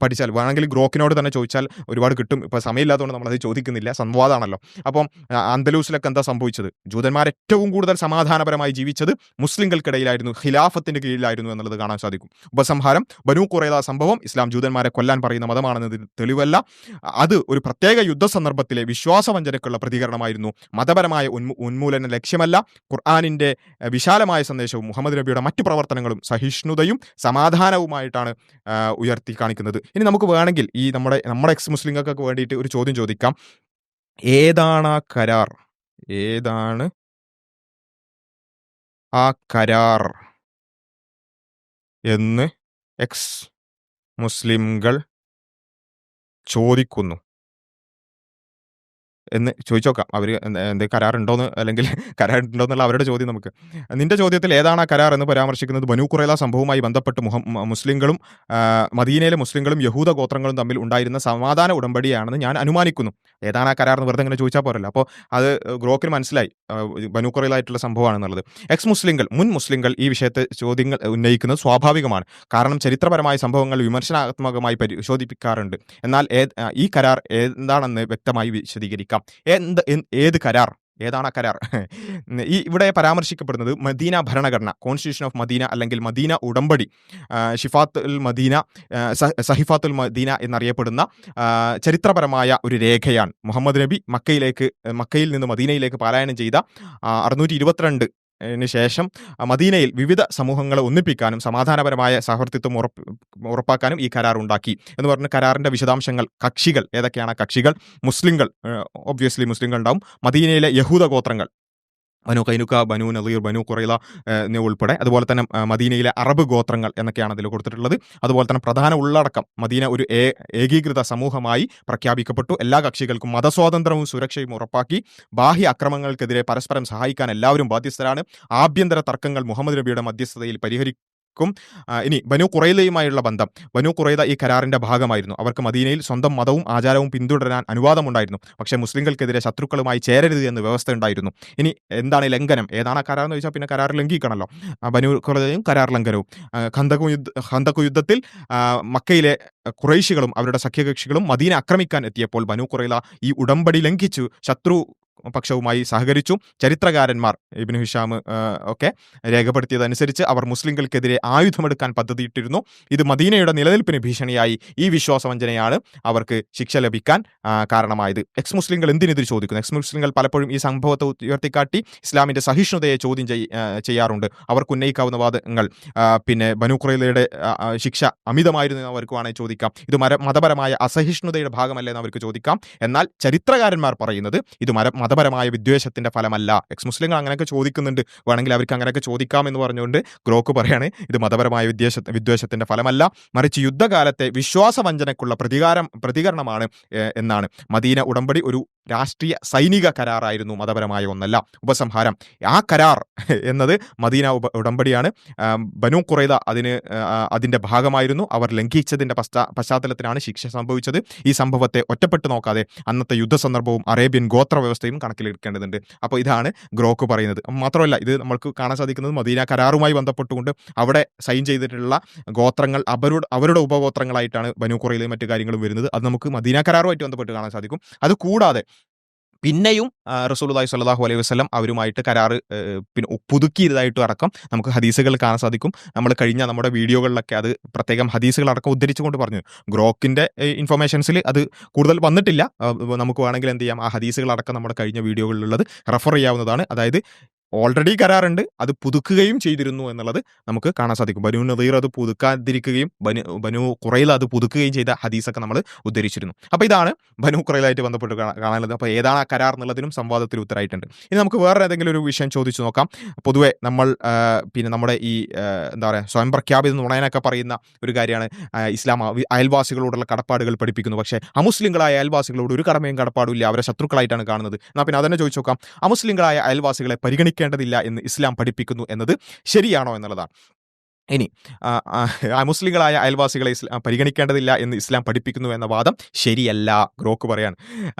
പഠിച്ചാൽ, വേണമെങ്കിൽ ഗ്രോക്കിനോട് തന്നെ ചോദിച്ചാൽ ഒരുപാട് കിട്ടും. ഇപ്പോൾ സമയമില്ലാത്തതുകൊണ്ട് നമ്മളത് ചോദിക്കുന്നില്ല, സംവാദമാണല്ലോ. അപ്പം അന്തലൂസിലൊക്കെ എന്താ സംഭവിച്ചത്? ജൂതന്മാർ ഏറ്റവും കൂടുതൽ സമാധാനപരമായി ജീവിച്ചത് മുസ്ലിങ്ങൾക്കിടയിലായിരുന്നു, ഖിലാഫത്തിന്റെ കീഴിലായിരുന്നു എന്നുള്ളത് കാണാൻ സാധിക്കും. ഉപസംഹാരം, ബനൂ ഖുറൈള സംഭവം ഇസ്ലാം ജൂതന്മാരെ കൊല്ലാൻ പറയുന്ന മതമാണെന്നതിന് തെളിവല്ല. അത് ഒരു പ്രത്യേക യുദ്ധ സന്ദർഭത്തിലെ വിശ്വാസവഞ്ചനക്കുള്ള പ്രതികരണമായിരുന്നു, മതപരമായ ഉന്മൂലന ലക്ഷ്യമല്ല. ഖുർആനിന്റെ വിശാലമായ സന്ദേശവും മുഹമ്മദ് നബിയുടെ മറ്റു പ്രവർത്തനങ്ങളും സഹിഷ്ണുതയും സമാധാനവുമായിട്ടാണ് ഉയർത്തി കാണിക്കുന്നത്. ഇനി നമുക്ക് വേണമെങ്കിൽ ഈ നമ്മുടെ എക്സ് മുസ്ലിങ്ങൾക്കൊക്കെ വേണ്ടിയിട്ട് ഒരു ചോദ്യം ചോദിക്കാം. ഏതാണ് ആ കരാർ എന്ന് എക്സ് മുസ്ലിംകൾ ചോദിക്കുന്നു. എന്ന് ചോദിച്ചോക്കാം. അവര് എന്ത് കരാറുണ്ടോന്ന്, അല്ലെങ്കിൽ കരാറുണ്ടോന്നുള്ള അവരുടെ ചോദ്യം നമുക്ക്. നിന്റെ ചോദ്യത്തിൽ ഏതാണ് ആ കരാർ എന്ന് പരാമർശിക്കുന്നത് ബനൂ ഖുറൈള സംഭവവുമായി ബന്ധപ്പെട്ട് മുസ്ലിങ്ങളും മദീനയിലെ മുസ്ലിങ്ങളും യഹൂദ ഗോത്രങ്ങളും തമ്മിൽ ഉണ്ടായിരുന്ന സമാധാന ഉടമ്പടിയാണെന്ന് ഞാൻ അനുമാനിക്കുന്നു. ഏതാണ് ആ കരാർ എന്ന് വെറുതെ ഇങ്ങനെ ചോദിച്ചാൽ പോരല്ലോ. അപ്പോൾ അത് ഗ്രോക്കിന് മനസ്സിലായി ബനൂ ഖുറൈളായിട്ടുള്ള സംഭവമാണെന്നുള്ളത്. മുൻ മുസ്ലിങ്ങൾ ഈ വിഷയത്തെ ചോദ്യങ്ങൾ ഉന്നയിക്കുന്നത് സ്വാഭാവികമാണ്. കാരണം ചരിത്രപരമായ സംഭവങ്ങൾ വിമർശനാത്മകമായി പരിശോധിപ്പിക്കാറുണ്ട്. എന്നാൽ ഈ കരാർ എന്താണെന്ന് വ്യക്തമായി വിശദീകരിക്കാം. ഏത് കരാർ? ഏതാണ് ആ കരാർ? ഇവിടെ പരാമർശിക്കപ്പെടുന്നത് മദീന ഭരണഘടന, കോൺസ്റ്റിറ്റ്യൂഷൻ ഓഫ് മദീന, അല്ലെങ്കിൽ മദീന ഉടമ്പടി, ഷിഫാത്തുൽ മദീന, സഹിഫാത്തുൽ മദീന എന്നറിയപ്പെടുന്ന ചരിത്രപരമായ ഒരു രേഖയാണ്. മുഹമ്മദ് നബി മക്കയിൽ നിന്ന് മദീനയിലേക്ക് പലായനം ചെയ്ത 622 ശേഷം മദീനയിൽ വിവിധ സമൂഹങ്ങളെ ഒന്നിപ്പിക്കാനും സമാധാനപരമായ സഹവർത്തിത്വം ഉറപ്പാക്കാനും ഈ കരാർ ഉണ്ടാക്കി എന്ന് പറഞ്ഞ കരാറിന്റെ വിശദാംശങ്ങൾ, കക്ഷികൾ ഏതൊക്കെയാണ്? കക്ഷികൾ മുസ്ലിങ്ങൾ, ഒബ്വിയസ്ലി മുസ്ലിങ്ങൾ ഉണ്ടാവും, മദീനയിലെ യഹൂദ ഗോത്രങ്ങൾ ബനു കൈനുക, ബനു നളീർ, ബനു ഖുറൈള ഉൾപ്പെടെ, അതുപോലെ തന്നെ മദീനയിലെ അറബ് ഗോത്രങ്ങൾ എന്നൊക്കെയാണ് അതിൽ കൊടുത്തിട്ടുള്ളത്. അതുപോലെ തന്നെ പ്രധാന ഉള്ളടക്കം മദീന ഒരു ഏകീകൃത സമൂഹമായി പ്രഖ്യാപിക്കപ്പെട്ടു. എല്ലാ കക്ഷികൾക്കും മതസ്വാതന്ത്ര്യവും സുരക്ഷയും ഉറപ്പാക്കി. ബാഹ്യ അക്രമങ്ങൾക്കെതിരെ പരസ്പരം സഹായിക്കാൻ എല്ലാവരും ബാധ്യസ്ഥരാണ്. ആഭ്യന്തര തർക്കങ്ങൾ മുഹമ്മദ് നബിയുടെ മധ്യസ്ഥതയിൽ പരിഹരിക്കും. ഇനി ബനു ഖുറൈളയുമായുള്ള ബന്ധം. ബനു ഖുറൈള ഈ കരാറിന്റെ ഭാഗമായിരുന്നു. അവർക്ക് മദീനയിൽ സ്വന്തം മതവും ആചാരവും പിന്തുടരാൻ അനുവാദമുണ്ടായിരുന്നു. പക്ഷേ മുസ്ലിങ്ങൾക്കെതിരെ ശത്രുക്കളുമായി ചേരരുത് എന്ന് വ്യവസ്ഥ ഉണ്ടായിരുന്നു. ഇനി എന്താണ് ലംഘനം? ഏതാണ് കരാർ എന്ന് ചോദിച്ചാൽ പിന്നെ കരാർ ലംഘിക്കണമല്ലോ. ബനു ഖുറൈളയും കരാർ ലംഘനവും. ഖന്തഖ് യുദ്ധത്തിൽ മക്കയിലെ ഖുറൈശികളും അവരുടെ സഖ്യകക്ഷികളും മദീന ആക്രമിക്കാൻ എത്തിയപ്പോൾ ബനു ഖുറൈള ഈ ഉടമ്പടി ലംഘിച്ചു ശത്രു പക്ഷവുമായി സഹകരിച്ചു. ചരിത്രകാരന്മാർ ഇബ്നു ഹിഷാം ഒക്കെ രേഖപ്പെടുത്തിയതനുസരിച്ച് അവർ മുസ്ലിങ്ങൾക്കെതിരെ ആയുധമെടുക്കാൻ പദ്ധതിയിട്ടിരുന്നു. ഇത് മദീനയുടെ നിലനിൽപ്പിന് ഭീഷണിയായി. ഈ വിശ്വാസവഞ്ചനയാണ് അവർക്ക് ശിക്ഷ ലഭിക്കാൻ കാരണമായത്. എക്സ് മുസ്ലിങ്ങൾ എന്തിനെതിരെ ചോദിക്കുന്നു? എക്സ് മുസ്ലിങ്ങൾ പലപ്പോഴും ഈ സംഭവത്തെ ഉയർത്തിക്കാട്ടി ഇസ്ലാമിന്റെ സഹിഷ്ണുതയെ ചോദ്യം ചെയ്യാറുണ്ട്. അവർക്ക് ഉന്നയിക്കാവുന്ന വാദങ്ങൾ പിന്നെ ബനു ഖുറൈളയുടെ ശിക്ഷ അമിതമായിരുന്നു എന്ന് അവർക്ക് വേണമെങ്കിൽ ചോദിക്കാം. ഇത് മതപരമായ അസഹിഷ്ണുതയുടെ ഭാഗമല്ലേ എന്ന് അവർക്ക് ചോദിക്കാം. എന്നാൽ ചരിത്രകാരന്മാർ പറയുന്നത് ഇത് മതപരമായ വിദ്വേഷത്തിന്റെ ഫലമല്ല. എക്സ് മുസ്ലിങ്ങൾ അങ്ങനെയൊക്കെ ചോദിക്കുന്നുണ്ട്, വേണമെങ്കിൽ അവർക്ക് അങ്ങനെയൊക്കെ ചോദിക്കാം എന്ന് പറഞ്ഞുകൊണ്ട് ഗ്രോക്ക് പറയാണ് ഇത് മതപരമായ വിദ്വേഷത്തിന്റെ ഫലമല്ല, മറിച്ച് യുദ്ധകാലത്തെ വിശ്വാസവഞ്ചനക്കുള്ള പ്രതികരണമാണ് എന്നാണ്. മദീന ഉടമ്പടി ഒരു രാഷ്ട്രീയ സൈനിക കരാറായിരുന്നു, മതപരമായ ഒന്നല്ല. ഉപസംഹാരം: ആ കരാർ എന്നത് മദീന ഉടമ്പടിയാണ്. ബനു ഖുറൈള അതിന്റെ ഭാഗമായിരുന്നു. അവർ ലംഘിച്ചതിന്റെ പശ്ചാത്തലത്തിലാണ് ശിക്ഷ സംഭവിച്ചത്. ഈ സംഭവത്തെ ഒറ്റപ്പെട്ടു നോക്കാതെ അന്നത്തെ യുദ്ധ സന്ദർഭവും അറേബ്യൻ ഗോത്ര വ്യവസ്ഥയും കണക്കിലെടുക്കേണ്ടതുണ്ട്. അപ്പോൾ ഇതാണ് ഗ്രോക്ക് പറയുന്നത്. മാത്രമല്ല ഇത് നമ്മൾക്ക് കാണാൻ സാധിക്കുന്നത് മദീന കരാറുമായി ബന്ധപ്പെട്ടുകൊണ്ട് അവിടെ സൈൻ ചെയ്തിട്ടുള്ള ഗോത്രങ്ങൾ അവരുടെ ഉപഗോത്രങ്ങളായിട്ടാണ് ബനു ഖുറൈളയും മറ്റു കാര്യങ്ങളും വരുന്നത്. അത് നമുക്ക് മദീന കരാറുമായിട്ട് ബന്ധപ്പെട്ട് കാണാൻ സാധിക്കും. അത് കൂടാതെ പിന്നെയും റസൂലുള്ളാഹി സ്വല്ലല്ലാഹു അലൈഹി വസല്ലം അവരുമായിട്ട് കരാറ് പിന്നെ പുതുക്കിയതായിട്ടും അടക്കം നമുക്ക് ഹദീസുകൾ കാണാൻ സാധിക്കും. നമ്മൾ കഴിഞ്ഞ നമ്മുടെ വീഡിയോകളിലൊക്കെ അത് പ്രത്യേകം ഹദീസുകൾ അടക്കം ഉദ്ധരിച്ചുകൊണ്ട് പറഞ്ഞു. ഗ്രോക്കിന്റെ ഇൻഫർമേഷൻസിൽ അത് കൂടുതൽ വന്നിട്ടില്ല. നമുക്ക് വേണമെങ്കിൽ എന്ത് ചെയ്യാം, ആ ഹദീസുകൾ അടക്കം നമ്മുടെ കഴിഞ്ഞ വീഡിയോകളിലുള്ളത് റെഫർ ചെയ്യാവുന്നതാണ്. അതായത് ഓൾറെഡി കരാറുണ്ട്, അത് പുതുക്കുകയും ചെയ്തിരുന്നു എന്നുള്ളത് നമുക്ക് കാണാൻ സാധിക്കും. ബനു നദീർ അത് പുതുക്കാതിരിക്കുകയും ബനു ഖുറൈള അത് പുതുക്കുകയും ചെയ്ത ഹദീസൊക്കെ നമ്മൾ ഉദ്ധരിച്ചിരുന്നു. അപ്പോൾ ഇതാണ് ബനു ഖുറൈളയായിട്ട് ബന്ധപ്പെട്ട് കാണാനുള്ളത്. അപ്പോൾ ഏതാണ് ആ കരാർ എന്നുള്ളതിനും സംവാദത്തിൽ ഉത്തരമായിട്ടുണ്ട്. ഇനി നമുക്ക് വേറെ ഏതെങ്കിലും ഒരു വിഷയം ചോദിച്ചു നോക്കാം. പൊതുവെ നമ്മൾ പിന്നെ നമ്മുടെ ഈ എന്താ പറയുക, സ്വയം പ്രഖ്യാപിത നുണയനൊക്കെ പറയുന്ന ഒരു കാര്യമാണ് ഇസ്ലാം അയൽവാസികളോടുള്ള കടപ്പാടുകൾ പഠിപ്പിക്കുന്നു. പക്ഷേ അമുസ്ലിങ്ങളായ അയൽവാസികളോട് ഒരു കടമയും കടപ്പാടും ഇല്ല, അവരെ ശത്രുക്കളായിട്ടാണ് കാണുന്നത്. എന്നാൽ പിന്നെ അതന്നെ ചോദിച്ചു നോക്കാം, അമുസ്ലിങ്ങളായ അയൽവാസികളെ പരിഗണിക്കേണ്ടതില്ല എന്ന് ഇസ്ലാം പഠിപ്പിക്കുന്നു എന്നത് ശരിയാണോ എന്നുള്ളതാണ്. ഇനി മുസ്ലിങ്ങളായ അയൽവാസികളെ പരിഗണിക്കേണ്ടതില്ല എന്ന് ഇസ്ലാം പഠിപ്പിക്കുന്നു എന്ന വാദം ശരിയല്ല. ഗ്രോക്ക് പറയാൻ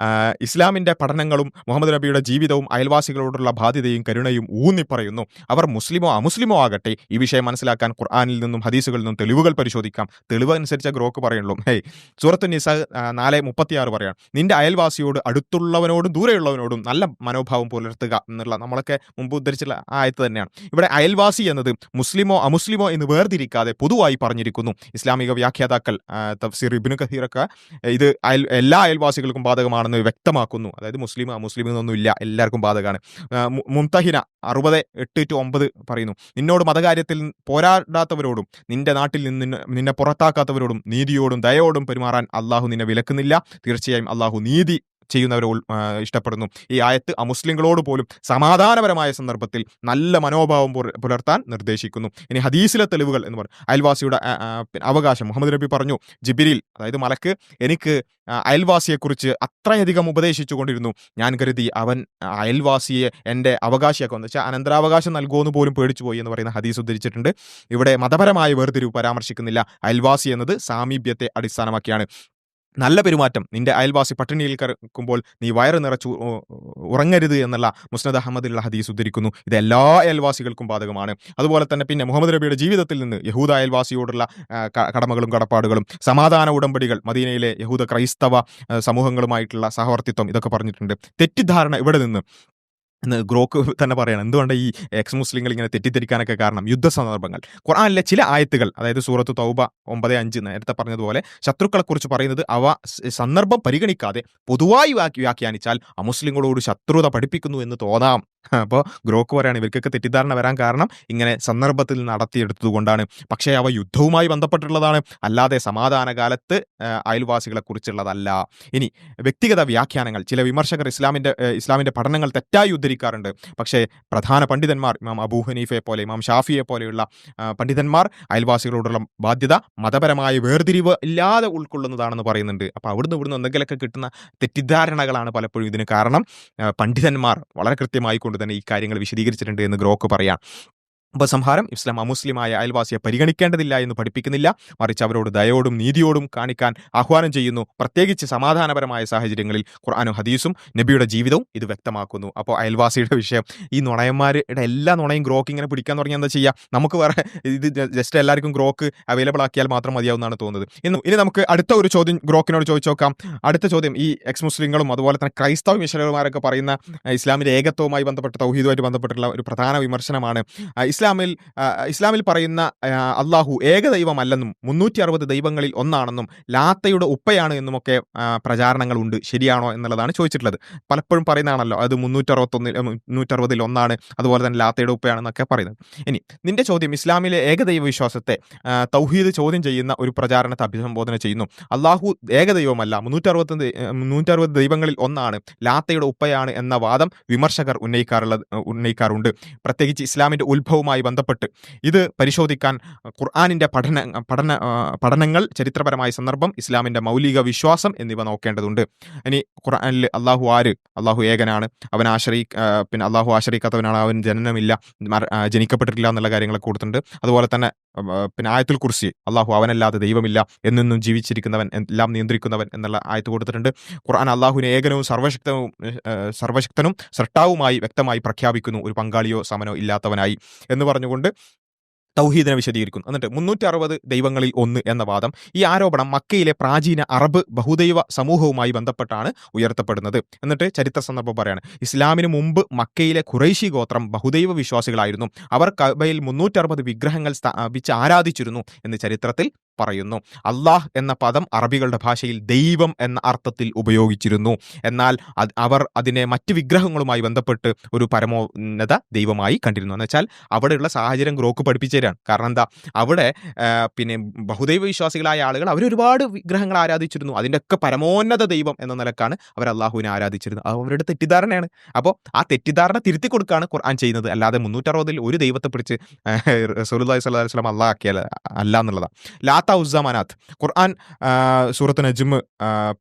ഇസ്ലാമിൻ്റെ പഠനങ്ങളും മുഹമ്മദ് നബിയുടെ ജീവിതവും അയൽവാസികളോടുള്ള ബാധ്യതയും കരുണയും ഊന്നി പറയുന്നു. അവർ മുസ്ലിമോ അമുസ്ലിമോ ആകട്ടെ, ഈ വിഷയം മനസ്സിലാക്കാൻ ഖുർആനിൽ നിന്നും ഹദീസുകളിൽ നിന്നും തെളിവുകൾ പരിശോധിക്കാം. തെളിവ് അനുസരിച്ച് ഗ്രോക്ക് പറയുള്ളൂ. സൂറത്തു നിസാ 4:36 പറയാം, നിന്റെ അയൽവാസിയോട് അടുത്തുള്ളവനോടും ദൂരെയുള്ളവനോടും നല്ല മനോഭാവം പുലർത്തുക എന്നുള്ള നമ്മളൊക്കെ മുമ്പ് ഉദ്ധരിച്ചുള്ള ആയത്ത് തന്നെയാണ്. ഇവിടെ അയൽവാസി എന്നത് മുസ്ലിമോ അമുസ്ലിമോ എന്ന് വേർതിരിക്കാതെ പൊതുവായി പറഞ്ഞിരിക്കുന്നു. ഇസ്ലാമിക വ്യാഖ്യാതാക്കൾ തഫ്സീർ ഇബ്നു കസീറൊക്കെ ഇത് എല്ലാ അയൽവാസികൾക്കും ബാധകമാണെന്ന് വ്യക്തമാക്കുന്നു. അതായത് മുസ്ലിം അമുസ്ലിം എന്നൊന്നുമില്ല, എല്ലാവർക്കും ബാധകമാണ്. മുംതഹിന 60:8-9 പറയുന്നു, നിന്നോട് മതകാര്യത്തിൽ പോരാടാത്തവരോടും നിന്റെ നാട്ടിൽ നിന്നെ പുറത്താക്കാത്തവരോടും നീതിയോടും ദയയോടും പെരുമാറാൻ അള്ളാഹു നിന്നെ വിലക്കുന്നില്ല. തീർച്ചയായും അള്ളാഹു നീതി ചെയ്യുന്നവരെ ഇഷ്ടപ്പെടുന്നു. ഈ ആയത്ത് അമുസ്ലിങ്ങളോട് പോലും സമാധാനപരമായ സന്ദർഭത്തിൽ നല്ല മനോഭാവം പുലർത്താൻ നിർദ്ദേശിക്കുന്നു. ഇനി ഹദീസിലെ തെളിവുകൾ എന്ന് പറയും അയൽവാസിയുടെ അവകാശം. മുഹമ്മദ് നബി പറഞ്ഞു, ജിബ്രീൽ അതായത് മലക്ക് എനിക്ക് അയൽവാസിയെക്കുറിച്ച് അത്രയധികം ഉപദേശിച്ചു കൊണ്ടിരുന്നു, ഞാൻ കരുതി അവൻ അയൽവാസിയെ എൻ്റെ അവകാശിയാക്കുമെന്ന് വെച്ചാൽ അനന്തരാവകാശം നൽകുമെന്ന് പോലും പേടിച്ചു പോയി എന്ന് പറയുന്ന ഹദീസ് ഉദ്ധരിച്ചിട്ടുണ്ട്. ഇവിടെ മതപരമായ വേർതിരിവ് പരാമർശിക്കുന്നില്ല. അയൽവാസി എന്നത് സാമീപ്യത്തെ അടിസ്ഥാനമാക്കിയാണ്. നല്ല പെരുമാറ്റം, നിന്റെ അയൽവാസി പട്ടിണിയിൽ കിടക്കുമ്പോൾ നീ വയറ് നിറച്ചു ഉറങ്ങരുത് എന്നുള്ള മുസ്നദ് അഹമ്മദിലുള്ള ഹദീസ് ഉദ്ധരിക്കുന്നു. ഇത് എല്ലാ അയൽവാസികൾക്കും ബാധകമാണ്. അതുപോലെ തന്നെ പിന്നെ മുഹമ്മദ് നബിയുടെ ജീവിതത്തിൽ നിന്ന് യഹൂദ അയൽവാസിയോടുള്ള കടമകളും കടപ്പാടുകളും സമാധാന ഉടമ്പടികൾ, മദീനയിലെ യഹൂദ ക്രൈസ്തവ സമൂഹങ്ങളുമായിട്ടുള്ള സഹവർത്തിത്വം, ഇതൊക്കെ പറഞ്ഞിട്ടുണ്ട്. തെറ്റിദ്ധാരണ ഇവിടെ നിന്ന് എന്ന് ഗ്രോക്ക് തന്നെ പറയണം. എന്തുകൊണ്ട് ഈ എക്സ് മുസ്ലിങ്ങൾ ഇങ്ങനെ തെറ്റിദ്ധരിക്കാനൊക്കെ കാരണം യുദ്ധ സന്ദർഭങ്ങൾ. ഖുർആനിലെ ചില ആയത്തുകൾ, അതായത് സൂറത്ത് തൗബ 9:5 നേരത്തെ പറഞ്ഞതുപോലെ ശത്രുക്കളെക്കുറിച്ച് പറയുന്നത് അവ സന്ദർഭം പരിഗണിക്കാതെ പൊതുവായി വ്യാഖ്യാനിച്ചാൽ അമുസ്ലിങ്ങളോട് ശത്രുത പഠിപ്പിക്കുന്നു എന്ന് തോന്നാം. അപ്പോൾ ഗ്രോക്ക് പറയാണ് ഇവർക്കൊക്കെ തെറ്റിദ്ധാരണ വരാൻ കാരണം ഇങ്ങനെ സന്ദർഭത്തിൽ നടത്തിയെടുത്തത് കൊണ്ടാണ്. പക്ഷേ അവ യുദ്ധവുമായി ബന്ധപ്പെട്ടുള്ളതാണ്, അല്ലാതെ സമാധാന കാലത്ത് അയൽവാസികളെ കുറിച്ചുള്ളതല്ല. ഇനി വ്യക്തിഗത വ്യാഖ്യാനങ്ങൾ. ചില വിമർശകർ ഇസ്ലാമിന്റെ പഠനങ്ങൾ തെറ്റായി ഉദ്ധരിക്കാറുണ്ട്. പക്ഷേ പ്രധാന പണ്ഡിതന്മാർ, ഇമാം അബൂ ഹനീഫയെ പോലെ, ഇമാം ഷാഫിയെ പോലെയുള്ള പണ്ഡിതന്മാർ അയൽവാസികളോടുള്ള ബാധ്യത മതപരമായ വേർതിരിവ് ഇല്ലാതെ ഉൾക്കൊള്ളുന്നതാണെന്ന് പറയുന്നുണ്ട്. അപ്പോൾ ഇവിടുന്ന് എന്തെങ്കിലുമൊക്കെ കിട്ടുന്ന തെറ്റിദ്ധാരണകളാണ് പലപ്പോഴും ഇതിന് കാരണം. പണ്ഡിതന്മാർ വളരെ കൃത്യമായി തന്നെ ഈ കാര്യങ്ങൾ വിശദീകരിച്ചിട്ടുണ്ട് എന്ന് ഗ്രോക്ക് പറയാം. ഉപസംഹാരം: ഇസ്ലാം അമുസ്ലിമായ അയൽവാസിയെ പരിഗണിക്കേണ്ടതില്ല എന്ന് പഠിപ്പിക്കുന്നില്ല, മറിച്ച് അവരോട് ദയോടും നീതിയോടും കാണിക്കാൻ ആഹ്വാനം ചെയ്യുന്നു. പ്രത്യേകിച്ച് സമാധാനപരമായ സാഹചര്യങ്ങളിൽ ഖുർആനും ഹദീസും നബിയുടെ ജീവിതവും ഇത് വ്യക്തമാക്കുന്നു. അപ്പോൾ അയൽവാസിയുടെ വിഷയം, ഈ നുണയന്മാരുടെ എല്ലാ നുണയും ഗ്രോക്ക് ഇങ്ങനെ പിടിക്കാൻ തുടങ്ങിയാൽ എന്താ ചെയ്യുക? നമുക്ക് വേറെ ഇത് ജസ്റ്റ് എല്ലാവർക്കും ഗ്രോക്ക് അവൈലബിൾ ആക്കിയാൽ മാത്രം മതിയാവുന്നതാണ് തോന്നുന്നത്. ഇനി നമുക്ക് അടുത്ത ഒരു ചോദ്യം ഗ്രോക്കിനോട് ചോദിച്ചു നോക്കാം. അടുത്ത ചോദ്യം, ഈ എക്സ് മുസ്ലിങ്ങളും അതുപോലെ തന്നെ ക്രൈസ്തവ മിഷനറിമാരൊക്കെ പറയുന്ന ഇസ്ലാമിന്റെ ഏകത്വവുമായി ബന്ധപ്പെട്ട്, തൗഹീദുമായിട്ട് ബന്ധപ്പെട്ടുള്ള ഒരു പ്രധാന വിമർശനമാണ്. ഇസ്ലാമിൽ പറയുന്ന അള്ളാഹു ഏകദൈവമല്ലെന്നും 360 ദൈവങ്ങളിൽ ഒന്നാണെന്നും ലാത്തയുടെ ഉപ്പയാണ് എന്നുമൊക്കെ പ്രചാരണങ്ങളുണ്ട്. ശരിയാണോ എന്നുള്ളതാണ് ചോദിച്ചിട്ടുള്ളത്. പലപ്പോഴും പറയുന്നതാണല്ലോ അത് 360 ഒന്നാണ്, അതുപോലെ തന്നെ ലാത്തയുടെ ഉപ്പയാണെന്നൊക്കെ പറയുന്നത്. ഇനി നിന്റെ ചോദ്യം ഇസ്ലാമിലെ ഏകദൈവ വിശ്വാസത്തെ, തൗഹീദ് ചോദ്യം ചെയ്യുന്ന ഒരു പ്രചാരണത്തെ അഭിസംബോധന ചെയ്യുന്നു. അള്ളാഹു ഏകദൈവമല്ല, 360 ദൈവങ്ങളിൽ ഒന്നാണ്, ലാത്തയുടെ ഉപ്പയാണ് എന്ന വാദം വിമർശകർ ഉന്നയിക്കാറുണ്ട്. പ്രത്യേകിച്ച് ഇസ്ലാമിന്റെ ഉത്ഭവവുമായി ബന്ധപ്പെട്ട് ഇത് പരിശോധിക്കാൻ ഖുർആനിന്റെ പഠനങ്ങൾ, ചരിത്രപരമായ സന്ദർഭം, ഇസ്ലാമിന്റെ മൗലിക വിശ്വാസം എന്നിവ നോക്കേണ്ടതുണ്ട്. ഇനി ഖുർആനിൽ അള്ളാഹു ആര്? അള്ളാഹു ഏകനാണ്, അവൻ പിന്നെ അള്ളാഹു ആശ്രയിക്കാത്തവനാണ്, അവൻ ജനനമില്ല, ജനിക്കപ്പെട്ടിട്ടില്ല എന്നുള്ള കാര്യങ്ങളൊക്കെ കൊടുത്തിട്ടുണ്ട്. അതുപോലെ തന്നെ പിന്നെ ആയത്തുൽ കുർസി, അള്ളാഹു അവനല്ലാതെ ദൈവമില്ല, എന്നെന്നും ജീവിച്ചിരിക്കുന്നവൻ, എല്ലാം നിയന്ത്രിക്കുന്നവൻ എന്നുള്ള ആയത്ത് കൊടുത്തിട്ടുണ്ട്. ഖുർആൻ അള്ളാഹുവിനെ ഏകനവും സർവശക്തനും സൃഷ്ടാവുമായി വ്യക്തമായി പ്രഖ്യാപിക്കുന്നു, ഒരു പങ്കാളിയോ സമനോ ഇല്ലാത്തവനായി എന്ന് പറഞ്ഞുകൊണ്ട് തൗഹീദിനെ വിശദീകരിക്കുന്നു. എന്നിട്ട് 360 ദൈവങ്ങളിൽ ഒന്ന് എന്ന വാദം, ഈ ആരോപണം മക്കയിലെ പ്രാചീന അറബ് ബഹുദൈവ സമൂഹവുമായി ബന്ധപ്പെട്ടാണ് ഉയർത്തപ്പെടുന്നത്. എന്നിട്ട് ചരിത്ര സന്ദർഭം പറയാണ്, ഇസ്ലാമിന് മുമ്പ് മക്കയിലെ ഖുറൈശി ഗോത്രം ബഹുദൈവ വിശ്വാസികളായിരുന്നു. അവർ കഅബയിൽ 360 വിഗ്രഹങ്ങൾ സ്ഥാപിച്ച് ആരാധിച്ചിരുന്നു എന്ന് ചരിത്രത്തിൽ പറയുന്നു. അള്ളാഹ് എന്ന പദം അറബികളുടെ ഭാഷയിൽ ദൈവം എന്ന അർത്ഥത്തിൽ ഉപയോഗിച്ചിരുന്നു. എന്നാൽ അവർ അതിനെ മറ്റ് വിഗ്രഹങ്ങളുമായി ബന്ധപ്പെട്ട് ഒരു പരമോന്നത ദൈവമായി കണ്ടിരുന്നു. എന്ന് വെച്ചാൽ അവിടെയുള്ള സാഹചര്യം ഗ്രോക്ക് പഠിപ്പിച്ചു തരാണ്. കാരണം എന്താ, അവിടെ പിന്നെ ബഹുദൈവ വിശ്വാസികളായ ആളുകൾ അവരൊരുപാട് വിഗ്രഹങ്ങൾ ആരാധിച്ചിരുന്നു. അതിൻ്റെയൊക്കെ പരമോന്നത ദൈവം എന്ന നിലക്കാണ് അവർ അള്ളാഹുവിനെ ആരാധിച്ചിരുന്നത്. അത് അവരുടെ തെറ്റിദ്ധാരണയാണ്. അപ്പോൾ ആ തെറ്റിദ്ധാരണ തിരുത്തി കൊടുക്കുകയാണ് ഖുർആൻ ചെയ്യുന്നത്. അല്ലാതെ 360 ഒരു ദൈവത്തെ പിടിച്ച് റസൂലുള്ളാഹി സ്വല്ലല്ലാഹു അലൈഹി വസല്ലം അള്ളാഹ് ആക്കിയല്ല അല്ല എന്നുള്ളതാണ്. ലാത്ത ഉസ്സ മനാത്ത്, ഖുർആൻ സൂറത്ത് നജ്മ്